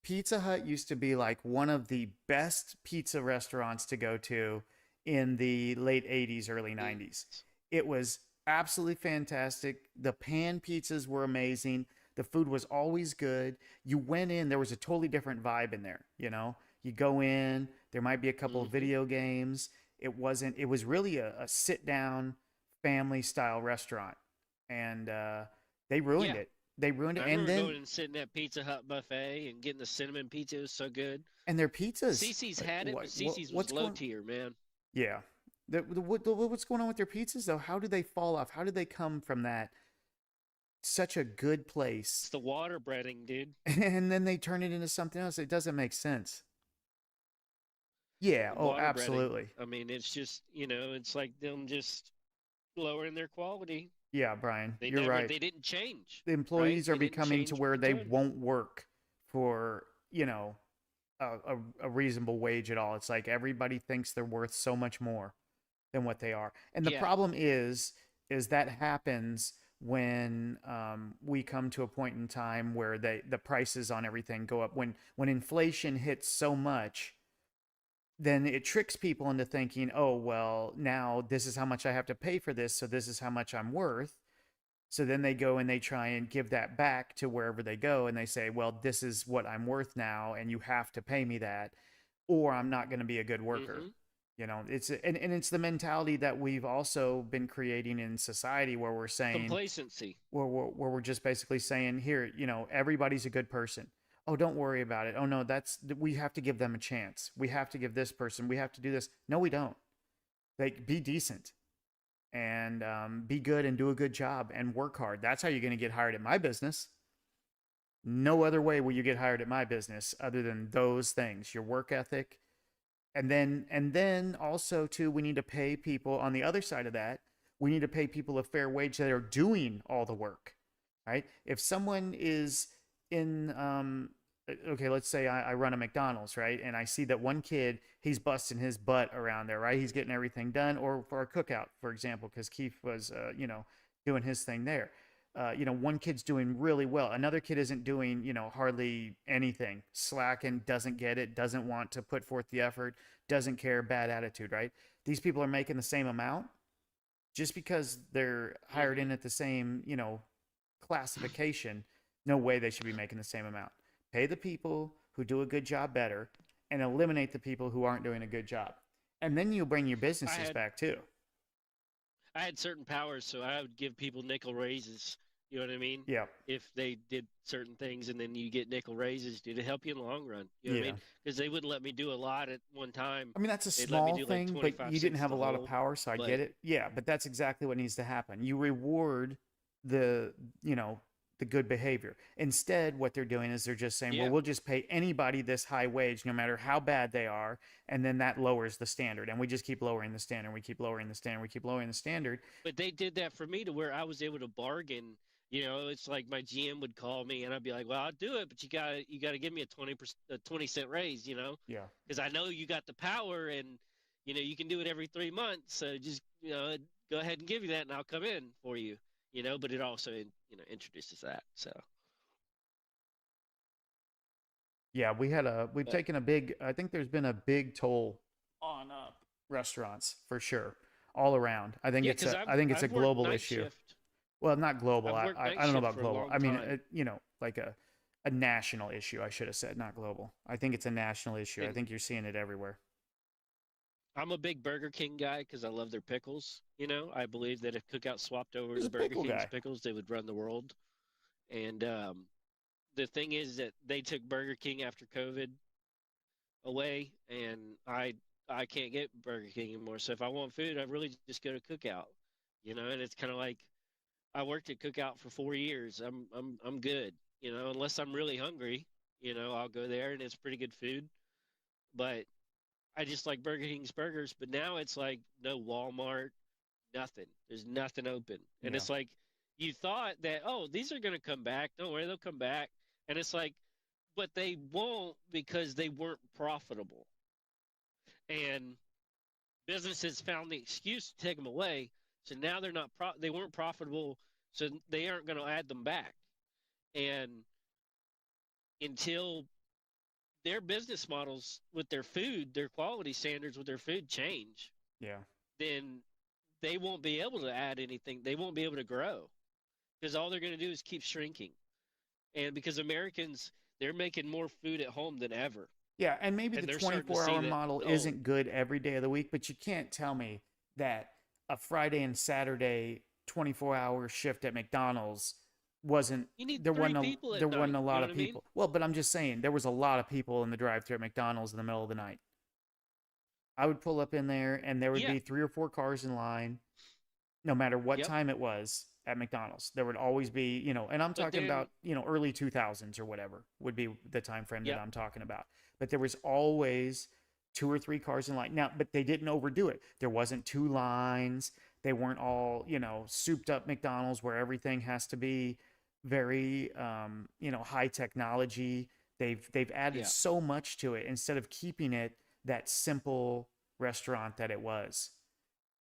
[SPEAKER 1] Pizza Hut used to be like one of the best pizza restaurants to go to in the late 80s, early 90s.
[SPEAKER 2] Yes.
[SPEAKER 1] It was absolutely fantastic. The pan pizzas were amazing. The food was always good. You went in, there was a totally different vibe in there. You go in, there might be a couple of
[SPEAKER 2] Mm-hmm.
[SPEAKER 1] video games. It was really a sit down family style restaurant. And they ruined
[SPEAKER 2] Yeah.
[SPEAKER 1] it. They ruined it.
[SPEAKER 2] I
[SPEAKER 1] And
[SPEAKER 2] remember
[SPEAKER 1] then
[SPEAKER 2] going and sitting at Pizza Hut buffet and getting the cinnamon pizza. It was so good.
[SPEAKER 1] and their pizzas.
[SPEAKER 2] Cece's had it, but Cece's was
[SPEAKER 1] What's
[SPEAKER 2] low
[SPEAKER 1] going?
[SPEAKER 2] tier, man.
[SPEAKER 1] Yeah, what's going on with their pizzas though? How do they fall off? How do they come from that such a good place
[SPEAKER 2] It's the water breading, dude.
[SPEAKER 1] and then they turn it into something else? It doesn't make sense. Yeah.
[SPEAKER 2] The
[SPEAKER 1] Oh,
[SPEAKER 2] water breading.
[SPEAKER 1] absolutely.
[SPEAKER 2] I mean, it's just, it's like them just lowering their quality.
[SPEAKER 1] Yeah, Brian, you're right.
[SPEAKER 2] They didn't change,
[SPEAKER 1] The
[SPEAKER 2] right?
[SPEAKER 1] employees are
[SPEAKER 2] They didn't
[SPEAKER 1] becoming to
[SPEAKER 2] change
[SPEAKER 1] where
[SPEAKER 2] with
[SPEAKER 1] they
[SPEAKER 2] time.
[SPEAKER 1] won't work for a reasonable wage at all. It's like everybody thinks they're worth so much more than what they are. And the
[SPEAKER 2] Yeah.
[SPEAKER 1] problem is that happens when we come to a point in time where the prices on everything go up. When inflation hits so much, then it tricks people into thinking, oh well, now this is how much I have to pay for this, so this is how much I'm worth. So then they go and they try and give that back to wherever they go and they say, well, this is what I'm worth now and you have to pay me that or I'm not going to be a good worker.
[SPEAKER 2] Mm-hmm.
[SPEAKER 1] And it's the mentality that we've also been creating in society where we're saying
[SPEAKER 2] Complacency.
[SPEAKER 1] where we're just basically saying here, everybody's a good person. Oh, don't worry about it. Oh no, we have to give them a chance. We have to give this person. We have to do this. No, we don't. Like be decent and be good and do a good job and work hard. That's how you're going to get hired at my business. No other way will you get hired at my business other than those things: your work ethic, and then also too, we need to pay people on the other side of that. We need to pay people a fair wage that are doing all the work, right? If someone is in okay, let's say I run a McDonald's, right? And I see that one kid, he's busting his butt around there, right? He's getting everything done. Or for a cookout, for example, because Keith was, doing his thing there. One kid's doing really well. Another kid isn't doing, hardly anything. Slacking, doesn't get it, doesn't want to put forth the effort, doesn't care, bad attitude, right? These people are making the same amount just because they're hired
[SPEAKER 2] Mm-hmm.
[SPEAKER 1] in at the same, classification. No way they should be making the same amount. Pay the people who do a good job better, and eliminate the people who aren't doing a good job. And then you'll bring your businesses back too.
[SPEAKER 2] I had certain powers, so I would give people nickel raises. You know what I mean?
[SPEAKER 1] Yeah.
[SPEAKER 2] If they did certain things, and then you get nickel raises, did it help you in the long run? You know what I mean? Because they wouldn't let me do a lot at one time.
[SPEAKER 1] I mean, that's a
[SPEAKER 2] They'd
[SPEAKER 1] small
[SPEAKER 2] let me do
[SPEAKER 1] thing,
[SPEAKER 2] like
[SPEAKER 1] but you didn't have a lot of power, so I get it. Yeah, but that's exactly what needs to happen. You reward the, you know, the good behavior. Instead, what they're doing is they're just saying, well, we'll just pay anybody this high wage, no matter how bad they are. And then that lowers the standard. And we just keep lowering the standard. We keep lowering the standard. We keep lowering the standard.
[SPEAKER 2] But they did that for me to where I was able to bargain. You know, it's like my GM would call me and I'd be like, well, I'll do it, but you gotta give me a 20-cent raise, you know?
[SPEAKER 1] Yeah.
[SPEAKER 2] Because I know you got the power and, you know, you can do it every 3 months. So just, you know, go ahead and give you that and I'll come in for you, you know? But it also, you know, introduces that. So.
[SPEAKER 1] Yeah, we've taken a big, I think there's been a big toll on restaurants for sure, all around. I think it's a global issue.
[SPEAKER 2] Shift.
[SPEAKER 1] Well, not global. I don't know about global. I mean, you know, like a national issue, I should have said, not global. I think it's a national issue. I think you're seeing it everywhere.
[SPEAKER 2] I'm a big Burger King guy because I love their pickles. You know, I believe that if Cookout swapped over to Burger King's pickles, they would run the world. And the thing is that they took Burger King after COVID away, and I can't get Burger King anymore. So if I want food, I really just go to Cookout. You know, and it's kind of like I worked at Cookout for 4 years. I'm good. You know, unless I'm really hungry, you know, I'll go there and it's pretty good food. But I just like Burger King's burgers. But now it's like no Walmart, nothing. There's nothing open, and it's like you thought that, oh, these are gonna come back. Don't worry, they'll come back. And it's like, but they won't because they weren't profitable. And businesses found the excuse to take them away. So now they're not they weren't profitable, so they aren't going to add them back. And until their business models with their food, their quality standards with their food change, then they won't be able to add anything. They won't be able to grow because all they're going to do is keep shrinking. And because Americans, they're making more food at home than ever.
[SPEAKER 1] Yeah, and maybe the 24-hour model isn't good every day of the week, but you can't tell me that a Friday and Saturday 24-hour shift at McDonald's wasn't there wasn't a lot of people. Well, but I'm just saying there was a lot of people in the drive-thru at McDonald's in the middle of the night. I would pull up in there and there would be 3 or 4 cars in line no matter what time it was at McDonald's. There would always be, you know, and I'm talking about, you know, early 2000s or whatever would be the time frame that I'm talking about. But there was always 2 or 3 cars in line. Now, but they didn't overdo it. There wasn't 2 lines. They weren't all, you know, souped up McDonald's where everything has to be very, you know, high technology. They've added so much to it instead of keeping it that simple restaurant that it was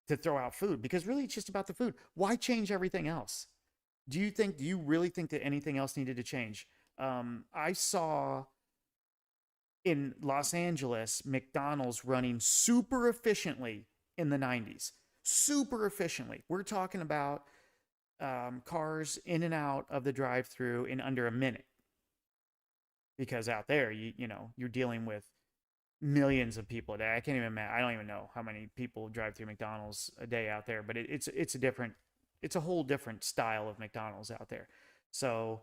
[SPEAKER 1] to throw out food, because really it's just about the food. Why change everything else? Do you really think that anything else needed to change? I saw in Los Angeles, McDonald's running super efficiently in the 90s. Super efficiently. We're talking about cars in and out of the drive-thru in under a minute. Because out there, you know, you're dealing with millions of people a day. I don't even know how many people drive through McDonald's a day out there, but it's a whole different style of McDonald's out there. So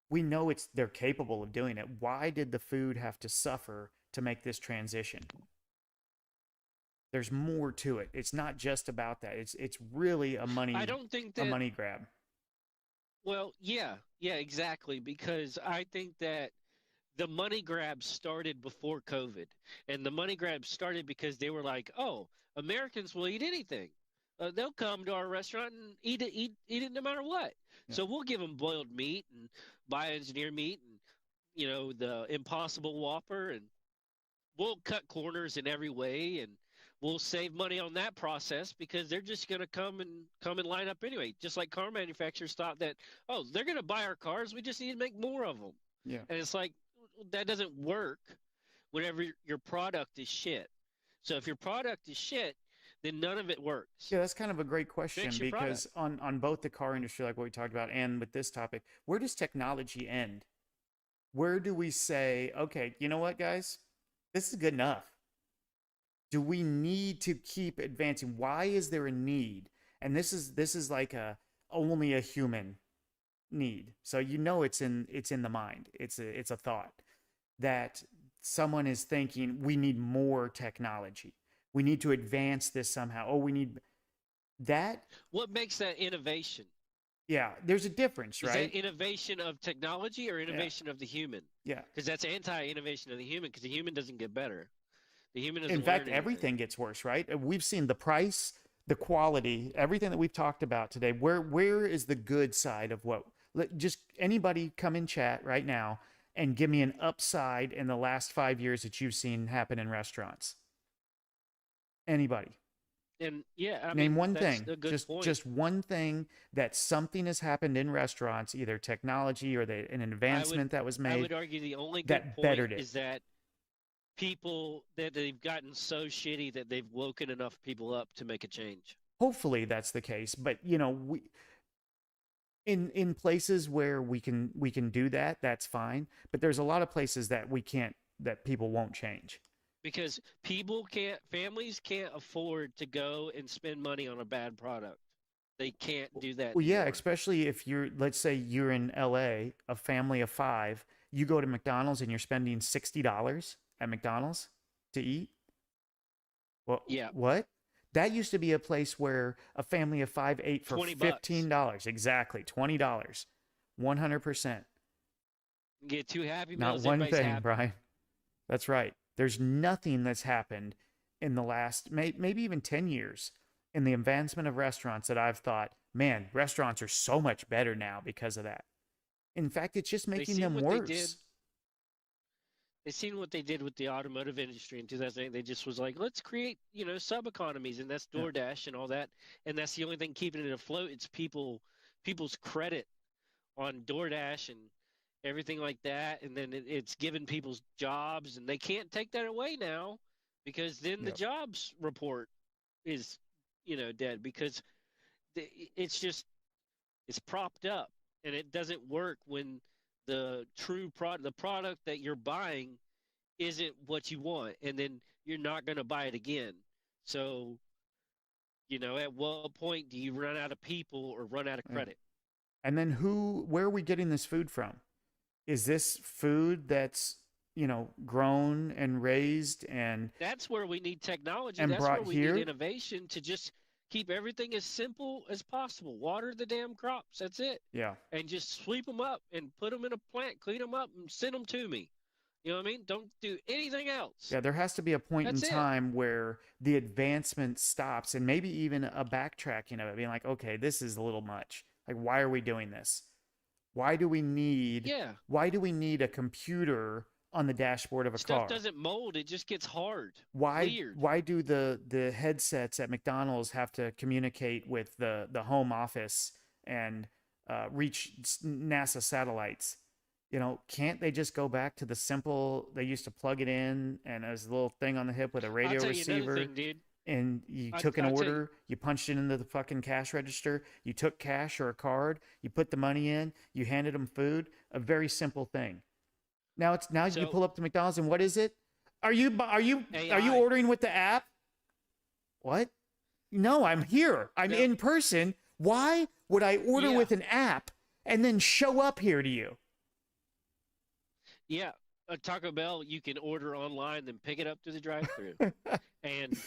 [SPEAKER 1] we know they're capable of doing it. Why did the food have to suffer to make this transition? There's more to it. It's not just about that. It's really a money grab.
[SPEAKER 2] Well, yeah, exactly. Because I think that the money grab started before COVID, and the money grab started because they were like, "Oh, Americans will eat anything. They'll come to our restaurant and eat it no matter what. Yeah. So we'll give them boiled meat and bioengineered meat, and you know, the Impossible Whopper, and we'll cut corners in every way, and we'll save money on that process because they're just going to come and line up anyway. Just like car manufacturers thought that, oh, they're going to buy our cars, we just need to make more of them.
[SPEAKER 1] Yeah,
[SPEAKER 2] and it's like, that doesn't work whenever your product is shit. So if your product is shit, then none of it works.
[SPEAKER 1] Yeah, that's kind of a great question, because on both the car industry, like what we talked about, and with this topic, where does technology end? Where do we say, okay, you know what, guys? this is good enough. Do we need to keep advancing? Why is there a need? And this is like a only a human need. So it's in the mind. It's a thought that someone is thinking we need more technology. We need to advance this somehow. Oh, we need that.
[SPEAKER 2] What makes that innovation?
[SPEAKER 1] Yeah, there's a difference, right?
[SPEAKER 2] Is that innovation of technology or innovation of the human?
[SPEAKER 1] Yeah.
[SPEAKER 2] Because that's anti-innovation of the human, because the human doesn't get better. The human doesn't
[SPEAKER 1] In fact, everything gets worse, right? We've seen the price, the quality, everything that we've talked about today. Where is the good side of what? Just anybody come in chat right now and give me an upside in the last 5 years that you've seen happen in restaurants. Anybody?
[SPEAKER 2] And yeah,
[SPEAKER 1] name one thing. Just one thing that something has happened in restaurants, either technology or an advancement that was made. I
[SPEAKER 2] would argue the only good point is that people that they've gotten so shitty that they've woken enough people up to make a change.
[SPEAKER 1] Hopefully that's the case, but we in places where we can do that, that's fine. But there's a lot of places that we can't, that people won't change.
[SPEAKER 2] Because families can't afford to go and spend money on a bad product. They can't do that.
[SPEAKER 1] Well, yeah, especially if let's say you're in LA, a family of 5, you go to McDonald's and you're spending $60 at McDonald's to eat. Well, yeah. What? That used to be a place where a family of 5 ate for $15. Exactly, $20. 100%.
[SPEAKER 2] Get 2 Happy
[SPEAKER 1] Not
[SPEAKER 2] Meals.
[SPEAKER 1] one thing, happy. Brian. That's right. There's nothing that's happened in the last maybe even 10 years in the advancement of restaurants that I've thought, man, restaurants are so much better now because of that. In fact, it's just making them worse.
[SPEAKER 2] They seen what they did with the automotive industry in 2008. They just was like, let's create, sub economies, and that's DoorDash and all that. And that's the only thing keeping it afloat. It's people's credit on DoorDash and everything like that, and then it's given people's jobs, and they can't take that away now, because then the jobs report is dead, because it's propped up, and it doesn't work when the product that you're buying isn't what you want, and then you're not going to buy it again. So at what point do you run out of people or run out of credit?
[SPEAKER 1] And then where are we getting this food from? Is this food that's, grown and raised and...
[SPEAKER 2] That's where we need technology. That's where we need innovation to just keep everything as simple as possible. Water the damn crops. That's it.
[SPEAKER 1] Yeah.
[SPEAKER 2] And just sweep them up and put them in a plant, clean them up, and send them to me. You know what I mean? Don't do anything else.
[SPEAKER 1] Yeah, there has to be a point in time where the advancement stops, and maybe even a backtracking of it, being like, okay, this is a little much. Like, why are we doing this? Why do we need a computer on the dashboard of a car?
[SPEAKER 2] Stuff doesn't mold, it just gets hard.
[SPEAKER 1] Why do the headsets at McDonald's have to communicate with the home office and reach NASA satellites? Can't they just go back to the simple, they used to plug it in and there's a little thing on the hip with a radio receiver.
[SPEAKER 2] Thing, dude.
[SPEAKER 1] And you took an order, you punched it into the fucking cash register, you took cash or a card, you put the money in, you handed them food. A very simple thing. Now you pull up to McDonald's and what is it? Are you ordering with the app? What? No, I'm here. I'm in person. Why would I order with an app and then show up here to you?
[SPEAKER 2] Yeah, Taco Bell, you can order online, then pick it up to the drive-thru. And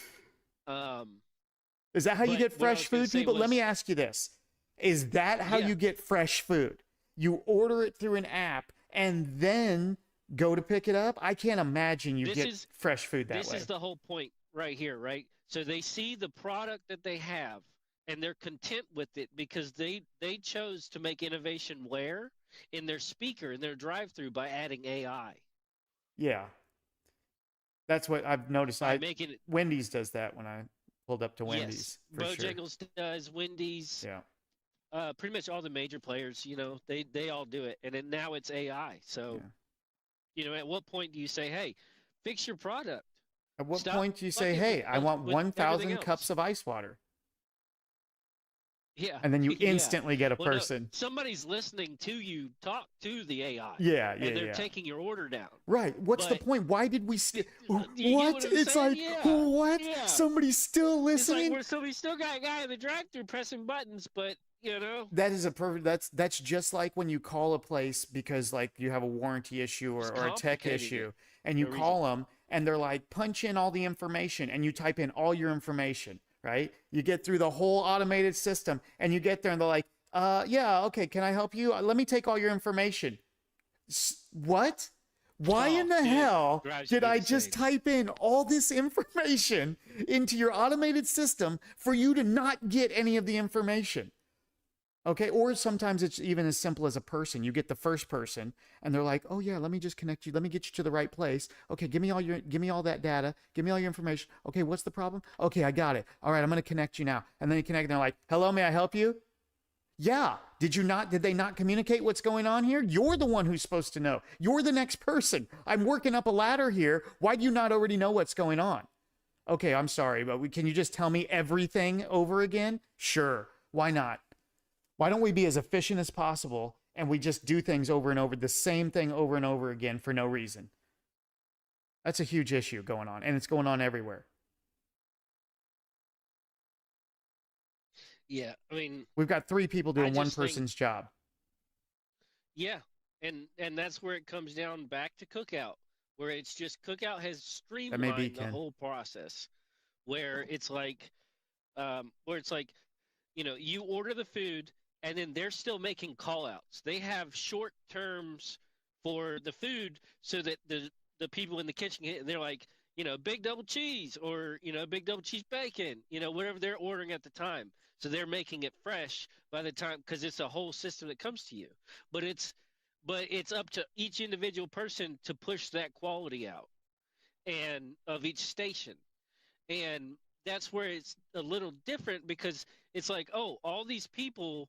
[SPEAKER 1] is that how you get fresh food, people? Let me ask you this. Is that how you get fresh food? You order it through an app and then go to pick it up? I can't imagine you get fresh food that way.
[SPEAKER 2] This is the whole point right here, right? So they see the product that they have and they're content with it because they chose to make innovation where? In their speaker, in their drive-thru, by adding AI.
[SPEAKER 1] Yeah. That's what I've noticed. Wendy's does that when I pulled up to Wendy's.
[SPEAKER 2] Yes. Bojangles does, Wendy's.
[SPEAKER 1] Yeah.
[SPEAKER 2] Pretty much all the major players, they all do it. And then now it's AI. So, at what point do you say, hey, fix your product?
[SPEAKER 1] At what point do you say, hey, I want 1,000 cups of ice water?
[SPEAKER 2] Yeah.
[SPEAKER 1] And then you
[SPEAKER 2] Yeah.
[SPEAKER 1] instantly get a
[SPEAKER 2] Well, no,
[SPEAKER 1] person.
[SPEAKER 2] somebody's listening to you talk to the AI.
[SPEAKER 1] Yeah,
[SPEAKER 2] And they're taking your order down.
[SPEAKER 1] Right. What's the
[SPEAKER 2] But
[SPEAKER 1] point? Why did we
[SPEAKER 2] you get
[SPEAKER 1] what?
[SPEAKER 2] what I'm
[SPEAKER 1] It's
[SPEAKER 2] saying?
[SPEAKER 1] like,
[SPEAKER 2] Yeah.
[SPEAKER 1] what?
[SPEAKER 2] Yeah.
[SPEAKER 1] Somebody's still
[SPEAKER 2] It's like
[SPEAKER 1] listening?
[SPEAKER 2] so we still got a guy in the drive-through pressing buttons, but
[SPEAKER 1] That is a perfect that's just like when you call a place because like you have a warranty issue or a tech issue and you call them and they're like, punch in all the information, and you type in all your information, right? You get through the whole automated system and you get there and they're like, yeah, okay, can I help you? Let me take all your information. What? Why in the hell did I just type in all this information into your automated system for you to not get any of the information? Okay, or sometimes it's even as simple as a person. You get the first person and they're like, "Oh yeah, let me just connect you. Let me get you to the right place. Okay, give me all that data. Give me all your information. Okay, what's the problem? Okay, I got it. All right, I'm going to connect you now." And then you connect and they're like, "Hello, may I help you?" Yeah. Did they not communicate what's going on here? You're the one who's supposed to know. You're the next person. I'm working up a ladder here. Why do you not already know what's going on? Okay, I'm sorry, but can you just tell me everything over again? Sure. Why not? Why don't we be as efficient as possible and we just do things over and over, the same thing over and over again for no reason? That's a huge issue going on, and it's going on everywhere.
[SPEAKER 2] Yeah, I mean,
[SPEAKER 1] we've got 3 people doing one person's job.
[SPEAKER 2] Yeah, and that's where it comes down back to Cookout, where it's just Cookout has streamlined the whole process, where it's like, you order the food and then they're still making call outs. They have short terms for the food so that the people in the kitchen, they're like, big double cheese or, big double cheese bacon, whatever they're ordering at the time. So they're making it fresh by the time, because it's a whole system that comes to you. But it's up to each individual person to push that quality out and of each station. And that's where it's a little different, because it's like, oh, all these people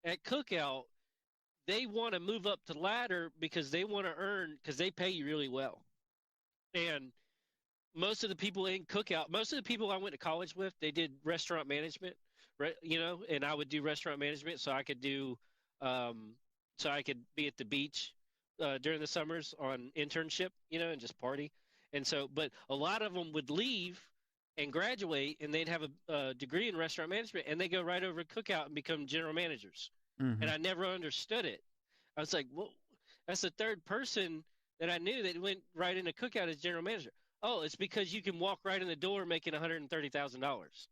[SPEAKER 2] at Cookout, they want to move up the ladder because they want to earn, because they pay you really well. And most of the people in Cookout, most of the people I went to college with, they did restaurant management, and I would do restaurant management so I could do, so I could be at the beach during the summers on internship, and just party. And so, but a lot of them would leave and graduate, and they'd have a degree in restaurant management, and they go right over to Cookout and become general managers. Mm-hmm. And I never understood it. I was like, well, that's the third person that I knew that went right into Cookout as general manager. Oh, it's because you can walk right in the door making $130,000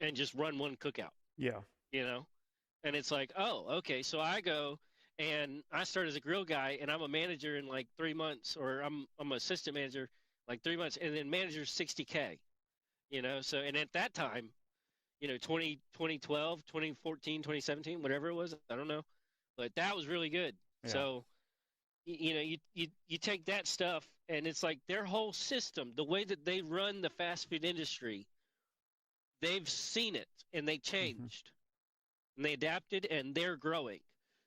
[SPEAKER 2] and just run one Cookout.
[SPEAKER 1] Yeah.
[SPEAKER 2] And it's like, oh, okay. So I go and I start as a grill guy, and I'm a manager in like 3 months, or I'm an assistant manager like 3 months, and then manager $60K, So, and at that time, 2012, 2014, 2017, whatever it was, I don't know, but that was really good. Yeah. So, you take that stuff, and it's like their whole system, the way that they run the fast food industry, they've seen it and they changed. Mm-hmm. And they adapted, and they're growing.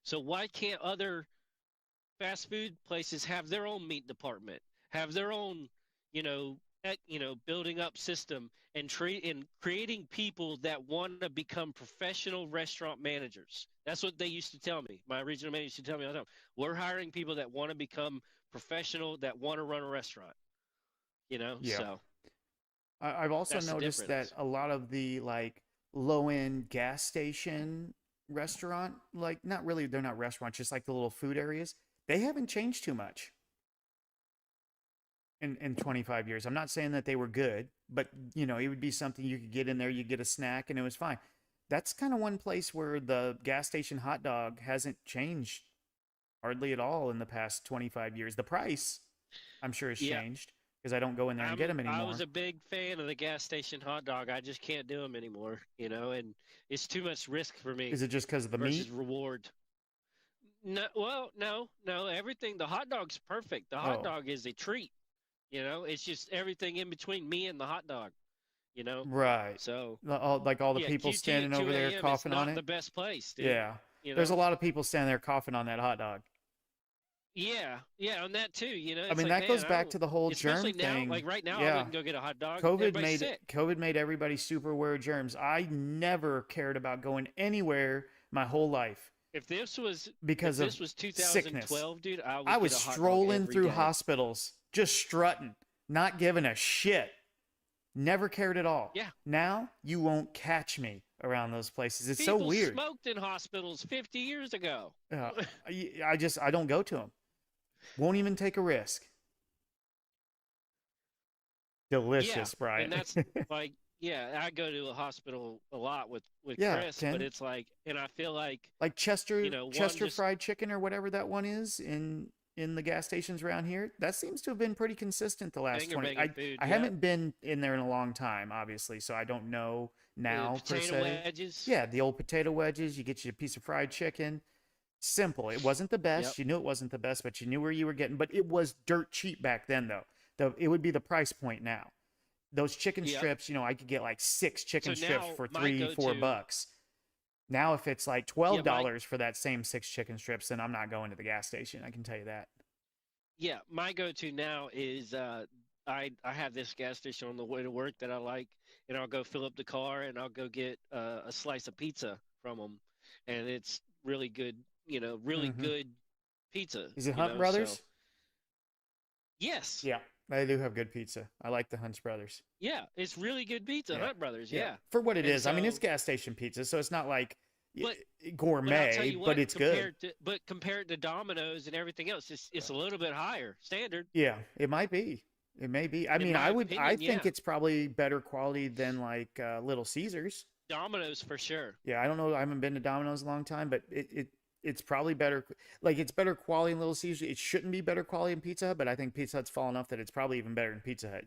[SPEAKER 2] So why can't other fast food places have their own meat department, have their own, building up system, and creating people that want to become professional restaurant managers? That's what they used to tell me. My regional manager used to tell me all the time. We're hiring people that want to become professional, that want to run a restaurant. Yeah. So
[SPEAKER 1] I've also noticed that a lot of the low-end gas station restaurant, not really, they're not restaurants, just like the little food areas, they haven't changed too much in 25 years. I'm not saying that they were good, but it would be something you could get in there, you get a snack, and it was fine. That's kind of one place where the gas station hot dog hasn't changed hardly at all in the past 25 years. The price, I'm sure, has changed, because I don't go in there and get them anymore.
[SPEAKER 2] I was a big fan of the gas station hot dog. I just can't do them anymore, and it's too much risk for me.
[SPEAKER 1] Is it just because of the meat?
[SPEAKER 2] Reward. No, well, no. Everything. The hot dog's perfect. The hot dog is a treat. It's just everything in between me and the hot dog.
[SPEAKER 1] Right.
[SPEAKER 2] So
[SPEAKER 1] all the people standing over there coughing on it.
[SPEAKER 2] The best place. Dude.
[SPEAKER 1] Yeah. There's a lot of people standing there coughing on that hot dog.
[SPEAKER 2] yeah, on that too.
[SPEAKER 1] I
[SPEAKER 2] It's
[SPEAKER 1] mean,
[SPEAKER 2] like,
[SPEAKER 1] that
[SPEAKER 2] man,
[SPEAKER 1] goes
[SPEAKER 2] I
[SPEAKER 1] back
[SPEAKER 2] don't.
[SPEAKER 1] to the whole germ
[SPEAKER 2] Especially now,
[SPEAKER 1] thing.
[SPEAKER 2] like right now, I
[SPEAKER 1] Yeah.
[SPEAKER 2] wouldn't go get a hot dog. Everybody's sick.
[SPEAKER 1] COVID made everybody super aware of germs. I never cared about going anywhere my whole life
[SPEAKER 2] If
[SPEAKER 1] because of
[SPEAKER 2] this was
[SPEAKER 1] sickness.
[SPEAKER 2] 2012, dude, I
[SPEAKER 1] I
[SPEAKER 2] would
[SPEAKER 1] was
[SPEAKER 2] get a hot dog
[SPEAKER 1] strolling
[SPEAKER 2] every
[SPEAKER 1] through
[SPEAKER 2] day.
[SPEAKER 1] hospitals, just strutting, not giving a shit. Never cared at all.
[SPEAKER 2] Yeah.
[SPEAKER 1] Now you won't catch me around those places. It's so
[SPEAKER 2] People
[SPEAKER 1] weird.
[SPEAKER 2] smoked in hospitals 50 years ago.
[SPEAKER 1] I don't go to them. Won't even take a risk. Delicious,
[SPEAKER 2] Yeah,
[SPEAKER 1] Brian.
[SPEAKER 2] and that's like, yeah, I go to a hospital a lot with
[SPEAKER 1] Yeah,
[SPEAKER 2] Chris, but
[SPEAKER 1] Ken.
[SPEAKER 2] it's like, and I feel like,
[SPEAKER 1] Like
[SPEAKER 2] one
[SPEAKER 1] Chester
[SPEAKER 2] just
[SPEAKER 1] fried chicken or whatever that one is in the gas stations around here. That seems to have been pretty consistent the last
[SPEAKER 2] banger
[SPEAKER 1] 20.
[SPEAKER 2] banging food.
[SPEAKER 1] I
[SPEAKER 2] Yeah,
[SPEAKER 1] haven't been in there in a long time, obviously, so I don't know
[SPEAKER 2] the
[SPEAKER 1] now per
[SPEAKER 2] potato
[SPEAKER 1] se.
[SPEAKER 2] wedges.
[SPEAKER 1] Yeah, the old potato wedges. You get you a piece of fried chicken. Simple. It wasn't the
[SPEAKER 2] Yep.
[SPEAKER 1] best. You knew it wasn't the best, but you knew where you were getting. But it was dirt cheap back then, though. It would be the price point now. Those chicken
[SPEAKER 2] Yep.
[SPEAKER 1] strips, I could get like 6 chicken
[SPEAKER 2] So
[SPEAKER 1] strips
[SPEAKER 2] now
[SPEAKER 1] for
[SPEAKER 2] my
[SPEAKER 1] $3-4
[SPEAKER 2] go-to,
[SPEAKER 1] bucks. Now, if it's like
[SPEAKER 2] yeah,
[SPEAKER 1] $12 for that same 6 chicken strips, then I'm not going to the gas station. I can tell you that.
[SPEAKER 2] my go-to now is I have this gas station on the way to work that I like, and I'll go fill up the car and I'll go get a slice of pizza from them, and it's really good, really
[SPEAKER 1] Mm-hmm.
[SPEAKER 2] good pizza,
[SPEAKER 1] Is it Hunt
[SPEAKER 2] So
[SPEAKER 1] Brothers?
[SPEAKER 2] yes,
[SPEAKER 1] Yeah, they do have good pizza. I like the Hunt Brothers.
[SPEAKER 2] yeah, it's really good pizza,
[SPEAKER 1] Yeah,
[SPEAKER 2] Hunt Brothers,
[SPEAKER 1] yeah.
[SPEAKER 2] yeah.
[SPEAKER 1] For what it
[SPEAKER 2] And
[SPEAKER 1] is, I mean, it's
[SPEAKER 2] so,
[SPEAKER 1] gas station pizza, so it's not like
[SPEAKER 2] but I'll tell
[SPEAKER 1] gourmet,
[SPEAKER 2] you
[SPEAKER 1] but
[SPEAKER 2] what,
[SPEAKER 1] it's good.
[SPEAKER 2] compared to Domino's and everything else, it's a little bit higher standard,
[SPEAKER 1] Yeah, it might be. It may be. I
[SPEAKER 2] in
[SPEAKER 1] mean,
[SPEAKER 2] my
[SPEAKER 1] I
[SPEAKER 2] opinion.
[SPEAKER 1] think
[SPEAKER 2] Yeah,
[SPEAKER 1] it's probably better quality than like Little Caesars.
[SPEAKER 2] Domino's for sure.
[SPEAKER 1] Yeah, I don't know. I haven't been to Domino's in a long time, but it's probably better. Like it's better quality in Little Caesars. It shouldn't be better quality in Pizza Hut, but I think Pizza Hut's fallen off that it's probably even better than Pizza Hut.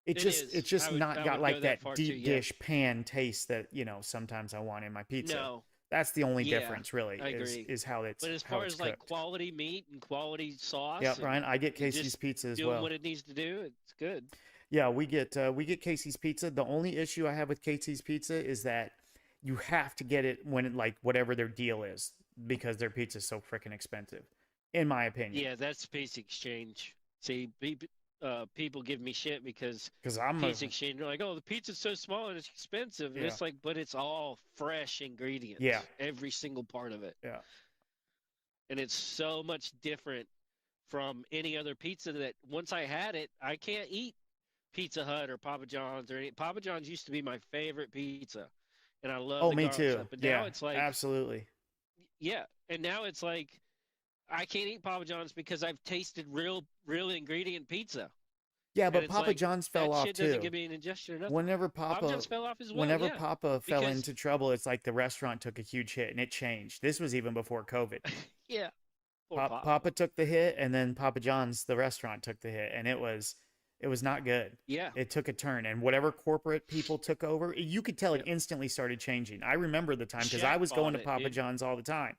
[SPEAKER 2] It is.
[SPEAKER 1] It's just not
[SPEAKER 2] I
[SPEAKER 1] got
[SPEAKER 2] would
[SPEAKER 1] like
[SPEAKER 2] go
[SPEAKER 1] that
[SPEAKER 2] far too.
[SPEAKER 1] deep
[SPEAKER 2] Yeah.
[SPEAKER 1] dish pan taste that sometimes I want in my pizza.
[SPEAKER 2] No.
[SPEAKER 1] That's the only
[SPEAKER 2] Yeah,
[SPEAKER 1] difference, really,
[SPEAKER 2] I agree.
[SPEAKER 1] is how it's
[SPEAKER 2] But as
[SPEAKER 1] how
[SPEAKER 2] far
[SPEAKER 1] it's
[SPEAKER 2] as like
[SPEAKER 1] cooked.
[SPEAKER 2] quality meat and quality sauce
[SPEAKER 1] Yeah,
[SPEAKER 2] and
[SPEAKER 1] Brian, I get
[SPEAKER 2] and
[SPEAKER 1] Casey's
[SPEAKER 2] just
[SPEAKER 1] pizza as
[SPEAKER 2] doing
[SPEAKER 1] well.
[SPEAKER 2] what it needs to do, it's good.
[SPEAKER 1] Yeah, we get Casey's pizza. The only issue I have with Casey's pizza is that you have to get it when like whatever their deal is because their pizza is so freaking expensive, in my opinion.
[SPEAKER 2] Yeah, that's Piece Exchange. See, people give me shit because
[SPEAKER 1] Because I'm a
[SPEAKER 2] Piece Exchange, they're like, oh, the pizza's so small and it's expensive. And
[SPEAKER 1] yeah
[SPEAKER 2] it's like, but it's all fresh ingredients,
[SPEAKER 1] yeah
[SPEAKER 2] every single part of it.
[SPEAKER 1] yeah
[SPEAKER 2] And it's so much different from any other pizza that once I had it, I can't eat Pizza Hut or Papa John's or any. Papa John's used to be my favorite pizza, and I love
[SPEAKER 1] Oh,
[SPEAKER 2] the
[SPEAKER 1] me
[SPEAKER 2] garlic
[SPEAKER 1] too.
[SPEAKER 2] stuff. But now
[SPEAKER 1] Yeah,
[SPEAKER 2] it's like,
[SPEAKER 1] absolutely.
[SPEAKER 2] yeah, and now it's like I can't eat Papa John's because I've tasted real ingredient pizza,
[SPEAKER 1] Yeah,
[SPEAKER 2] and
[SPEAKER 1] but
[SPEAKER 2] it's
[SPEAKER 1] Papa
[SPEAKER 2] like
[SPEAKER 1] John's fell
[SPEAKER 2] that
[SPEAKER 1] off
[SPEAKER 2] shit doesn't
[SPEAKER 1] too.
[SPEAKER 2] give me an indigestion or nothing.
[SPEAKER 1] Whenever
[SPEAKER 2] Papa
[SPEAKER 1] Papa
[SPEAKER 2] John's fell off as well.
[SPEAKER 1] whenever
[SPEAKER 2] Yeah,
[SPEAKER 1] Papa fell
[SPEAKER 2] because
[SPEAKER 1] into trouble, it's like the restaurant took a huge hit and it changed. This was even before COVID.
[SPEAKER 2] yeah, poor Papa.
[SPEAKER 1] Papa took the hit, and then Papa John's, the restaurant, took the hit, and it was not good.
[SPEAKER 2] Yeah,
[SPEAKER 1] It took a turn, and whatever corporate people took over, you could tell it
[SPEAKER 2] yeah.
[SPEAKER 1] instantly started changing. I remember the time because I
[SPEAKER 2] Shaq
[SPEAKER 1] was going
[SPEAKER 2] bought
[SPEAKER 1] to
[SPEAKER 2] it,
[SPEAKER 1] Papa
[SPEAKER 2] dude.
[SPEAKER 1] John's all the time,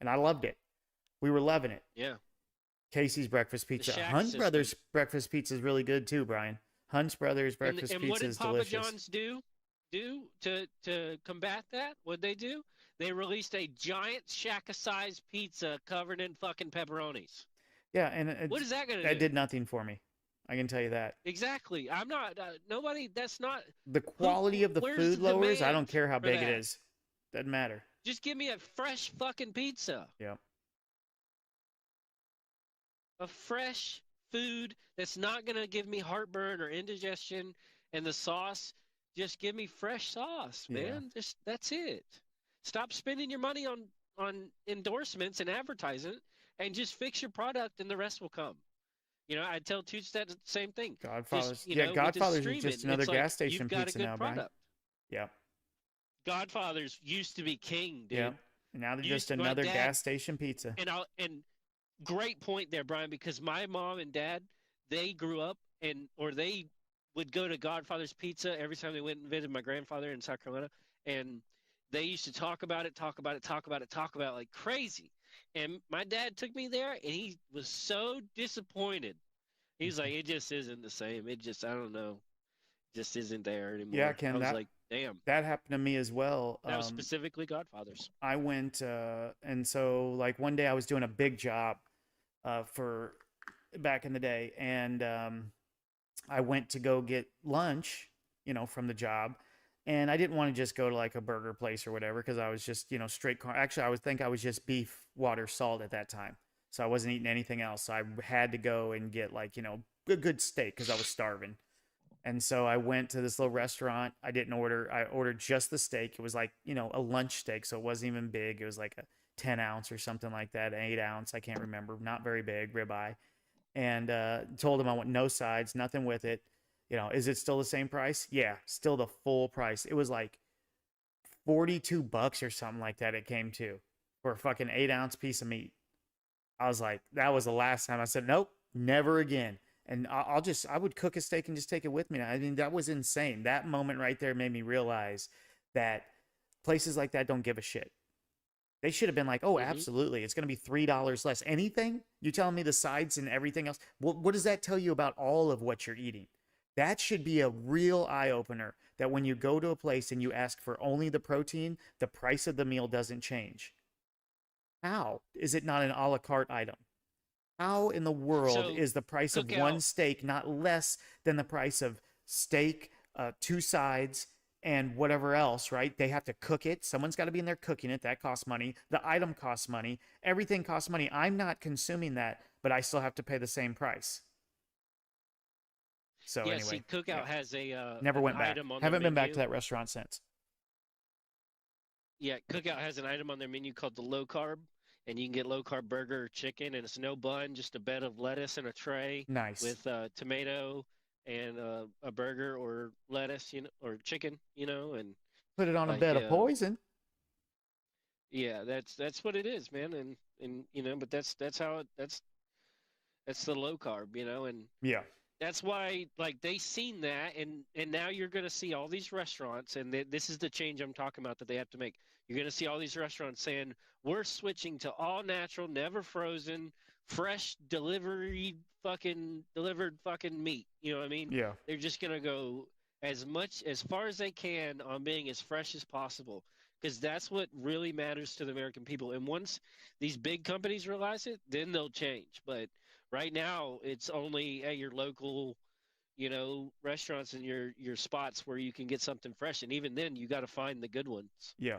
[SPEAKER 1] and I loved it. We were loving it.
[SPEAKER 2] Yeah,
[SPEAKER 1] Casey's breakfast
[SPEAKER 2] the
[SPEAKER 1] pizza,
[SPEAKER 2] Shaq
[SPEAKER 1] Hunt
[SPEAKER 2] system.
[SPEAKER 1] Brothers breakfast pizza is really good too, Brian. Hunt's Brothers breakfast
[SPEAKER 2] And
[SPEAKER 1] pizza
[SPEAKER 2] what did
[SPEAKER 1] is
[SPEAKER 2] Papa
[SPEAKER 1] delicious.
[SPEAKER 2] John's do to combat that? What'd they do? They released a giant shack-sized pizza covered in fucking pepperonis.
[SPEAKER 1] Yeah, and
[SPEAKER 2] What is that gonna
[SPEAKER 1] that
[SPEAKER 2] do?
[SPEAKER 1] did nothing for me. I can tell you that.
[SPEAKER 2] Exactly. I'm not. Nobody. That's not.
[SPEAKER 1] The quality of the
[SPEAKER 2] Where's
[SPEAKER 1] food
[SPEAKER 2] the
[SPEAKER 1] lowers. I don't
[SPEAKER 2] demand
[SPEAKER 1] care how
[SPEAKER 2] for
[SPEAKER 1] big it
[SPEAKER 2] that?
[SPEAKER 1] is. Doesn't matter.
[SPEAKER 2] Just give me a fresh fucking pizza.
[SPEAKER 1] Yeah.
[SPEAKER 2] A fresh food that's not gonna give me heartburn or indigestion, and the sauce. Just give me fresh sauce,
[SPEAKER 1] Yeah.
[SPEAKER 2] man. Just that's it. Stop spending your money on endorsements and advertising, and just fix your product, and the rest will come. I tell Toots that the same thing.
[SPEAKER 1] Godfather's.
[SPEAKER 2] Just
[SPEAKER 1] Yeah,
[SPEAKER 2] with this
[SPEAKER 1] Godfather's is
[SPEAKER 2] streaming,
[SPEAKER 1] just another
[SPEAKER 2] it's like
[SPEAKER 1] gas station
[SPEAKER 2] you've got a
[SPEAKER 1] pizza
[SPEAKER 2] good
[SPEAKER 1] now, Brian.
[SPEAKER 2] product.
[SPEAKER 1] Yeah.
[SPEAKER 2] Godfather's used to be king, dude.
[SPEAKER 1] Yeah. And now they're
[SPEAKER 2] Used
[SPEAKER 1] just
[SPEAKER 2] my
[SPEAKER 1] another
[SPEAKER 2] dad-
[SPEAKER 1] gas station pizza.
[SPEAKER 2] And great point there, Brian, because my mom and dad, they grew up or they would go to Godfather's Pizza every time they went and visited my grandfather in South Carolina, and they used to talk about it like crazy. And my dad took me there, and he was so disappointed. He's like, it just isn't the same. It just, I don't know, just isn't there anymore.
[SPEAKER 1] Yeah, Ken,
[SPEAKER 2] I was
[SPEAKER 1] that
[SPEAKER 2] like, Damn.
[SPEAKER 1] That happened to me as well.
[SPEAKER 2] That was specifically Godfathers.
[SPEAKER 1] I went, and so like one day I was doing a big job for back in the day, and I went to go get lunch, from the job, and I didn't want to just go to like a burger place or whatever because I was just, straight Actually, I would think I was just beef, water, salt at that time, so I wasn't eating anything else. So I had to go and get like, a good steak because I was starving. And so I went to this little restaurant. I didn't order. I ordered just the steak. It was like, a lunch steak, so it wasn't even big. It was like a 10 ounce or something like that, an 8 ounce. I can't remember. Not very big, ribeye. And told him I want no sides, nothing with it. Is it still the same price? Yeah, still the full price. It was like $42 or something like that. It came to for a fucking 8 ounce piece of meat. I was like, that was the last time. I said, nope, never again. And I would cook a steak and just take it with me. I mean, that was insane. That moment right there made me realize that places like that don't give a shit. They should have been like, oh, absolutely. It's going to be $3 less. Anything? You telling me the sides and everything else? What does that tell you about all of what you're eating? That should be a real eye opener that when you go to a place and you ask for only the protein, the price of the meal doesn't change. How is it not an a la carte item? How in the world is the price of one steak not less than the price of steak, two sides, and whatever else, right? They have to cook it. Someone's got to be in there cooking it. That costs money. The item costs money. Everything costs money. I'm not consuming that, but I still have to pay the same price. So anyway.
[SPEAKER 2] See, Cookout has a
[SPEAKER 1] never went back. Haven't been back to that restaurant since.
[SPEAKER 2] Yeah, Cookout has an item on their menu called the low carb. And you can get low carb burger or chicken, and it's no bun, just a bed of lettuce and a tray.
[SPEAKER 1] Nice.
[SPEAKER 2] With tomato and a burger or lettuce, or chicken, and
[SPEAKER 1] put it on a bed of poison.
[SPEAKER 2] Yeah, that's what it is, man. And but that's the low carb, and
[SPEAKER 1] yeah.
[SPEAKER 2] That's why, like, they seen that, and now you're going to see all these restaurants, and this is the change I'm talking about that they have to make. You're going to see all these restaurants saying, we're switching to all natural, never frozen, fresh delivered fucking meat. You know what I mean?
[SPEAKER 1] Yeah.
[SPEAKER 2] They're just going to go as far as they can on being as fresh as possible, because that's what really matters to the American people. And once these big companies realize it, then they'll change. But right now, it's only at your local, restaurants and your spots where you can get something fresh. And even then, you got to find the good ones.
[SPEAKER 1] Yeah.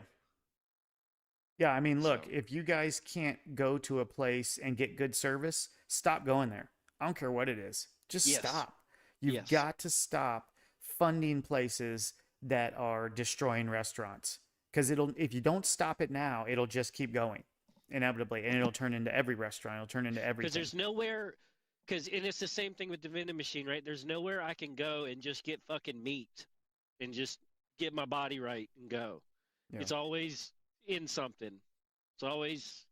[SPEAKER 1] Yeah, I mean, look, if you guys can't go to a place and get good service, stop going there. I don't care what it is. Just stop. You've got to stop funding places that are destroying restaurants. Because if you don't stop it now, it'll just keep going. Inevitably, and it'll turn into every restaurant. It'll turn into everything.
[SPEAKER 2] Because there's nowhere, and it's the same thing with the vending machine, right? There's nowhere I can go and just get fucking meat and just get my body right and go. Yeah. It's always in something. It's always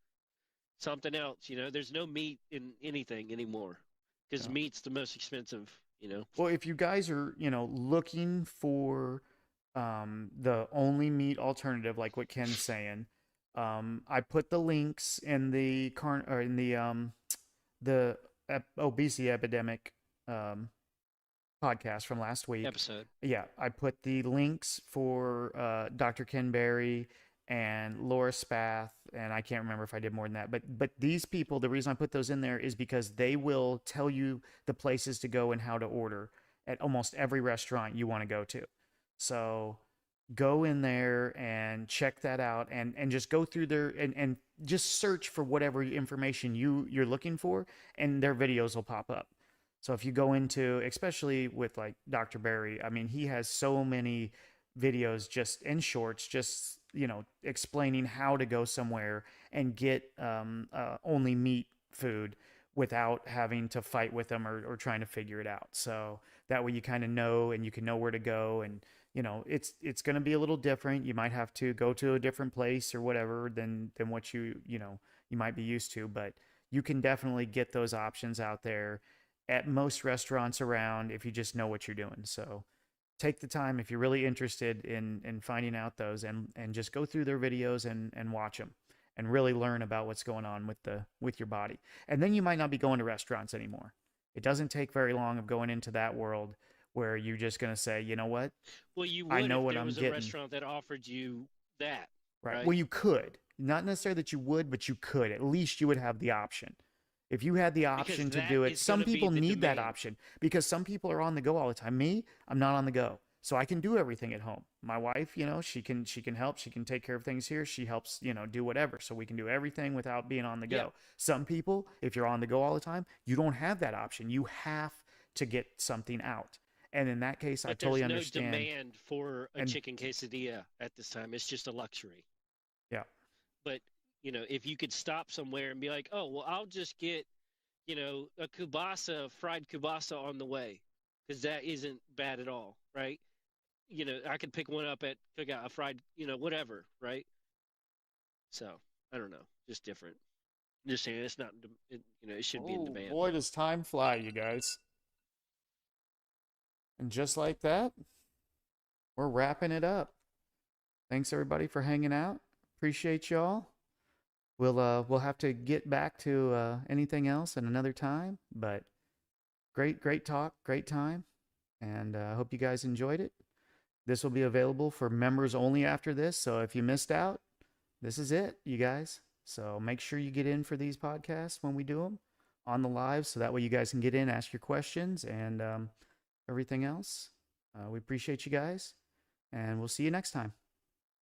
[SPEAKER 2] something else, There's no meat in anything anymore because meat's the most expensive,
[SPEAKER 1] Well, if you guys are, looking for the only meat alternative, like what Ken's saying, I put the links in the obesity epidemic podcast from last week.
[SPEAKER 2] Episode.
[SPEAKER 1] Yeah, I put the links for Dr. Ken Berry and Laura Spath, and I can't remember if I did more than that. But these people, the reason I put those in there is because they will tell you the places to go and how to order at almost every restaurant you want to go to. So go in there and check that out, and just go through there and just search for whatever information you're looking for, and their videos will pop up. So if you go into, especially with like Dr. Berry, I mean, he has so many videos just in shorts, just, explaining how to go somewhere and get only meat food without having to fight with them or trying to figure it out. So that way you kind of know, and you can know where to go, and it's going to be a little different. You might have to go to a different place or whatever than what you might be used to, but you can definitely get those options out there at most restaurants around if you just know what you're doing. So take the time if you're really interested in finding out those, and just go through their videos and watch them and really learn about what's going on with your body. And then you might not be going to restaurants anymore. It doesn't take very long of going into that world where you're just going to say, you know what?
[SPEAKER 2] Well, you
[SPEAKER 1] I
[SPEAKER 2] would
[SPEAKER 1] know
[SPEAKER 2] if
[SPEAKER 1] what
[SPEAKER 2] there
[SPEAKER 1] I'm
[SPEAKER 2] was a
[SPEAKER 1] getting.
[SPEAKER 2] restaurant that offered you that,
[SPEAKER 1] Right.
[SPEAKER 2] right?
[SPEAKER 1] Well, you could. Not necessarily that you would, but you could. At least you would have the option. If you had the
[SPEAKER 2] Because
[SPEAKER 1] option to
[SPEAKER 2] that
[SPEAKER 1] do it,
[SPEAKER 2] is going
[SPEAKER 1] some
[SPEAKER 2] to be
[SPEAKER 1] people
[SPEAKER 2] the
[SPEAKER 1] need that
[SPEAKER 2] demand.
[SPEAKER 1] option because some people are on the go all the time. Me, I'm not on the go. So I can do everything at home. My wife, she can help, she can take care of things here. She helps, do whatever. So we can do everything without being on the
[SPEAKER 2] Yeah,
[SPEAKER 1] go. Some people, if you're on the go all the time, you don't have that option. You have to get something out. And in that case, I
[SPEAKER 2] but there's
[SPEAKER 1] totally
[SPEAKER 2] no
[SPEAKER 1] understand.
[SPEAKER 2] demand for a
[SPEAKER 1] And
[SPEAKER 2] chicken quesadilla at this time. It's just a luxury.
[SPEAKER 1] yeah,
[SPEAKER 2] But, if you could stop somewhere and be like, oh, well, I'll just get, a kielbasa, fried kielbasa on the way, because that isn't bad at all, right? I could pick one up at Cookout, a fried, whatever, right? So I don't know, just different. Just saying, it's not, it should be in
[SPEAKER 1] oh
[SPEAKER 2] demand.
[SPEAKER 1] boy, does time fly, you guys. And just like that, we're wrapping it up. Thanks everybody for hanging out. Appreciate y'all. We'll have to get back to anything else at another time, but great talk, great time, and I hope you guys enjoyed it. This will be available for members only after this, so if you missed out, this is it, you guys. So make sure you get in for these podcasts when we do them on the live, so that way you guys can get in, ask your questions, and everything else. We appreciate you guys, and we'll see you next time.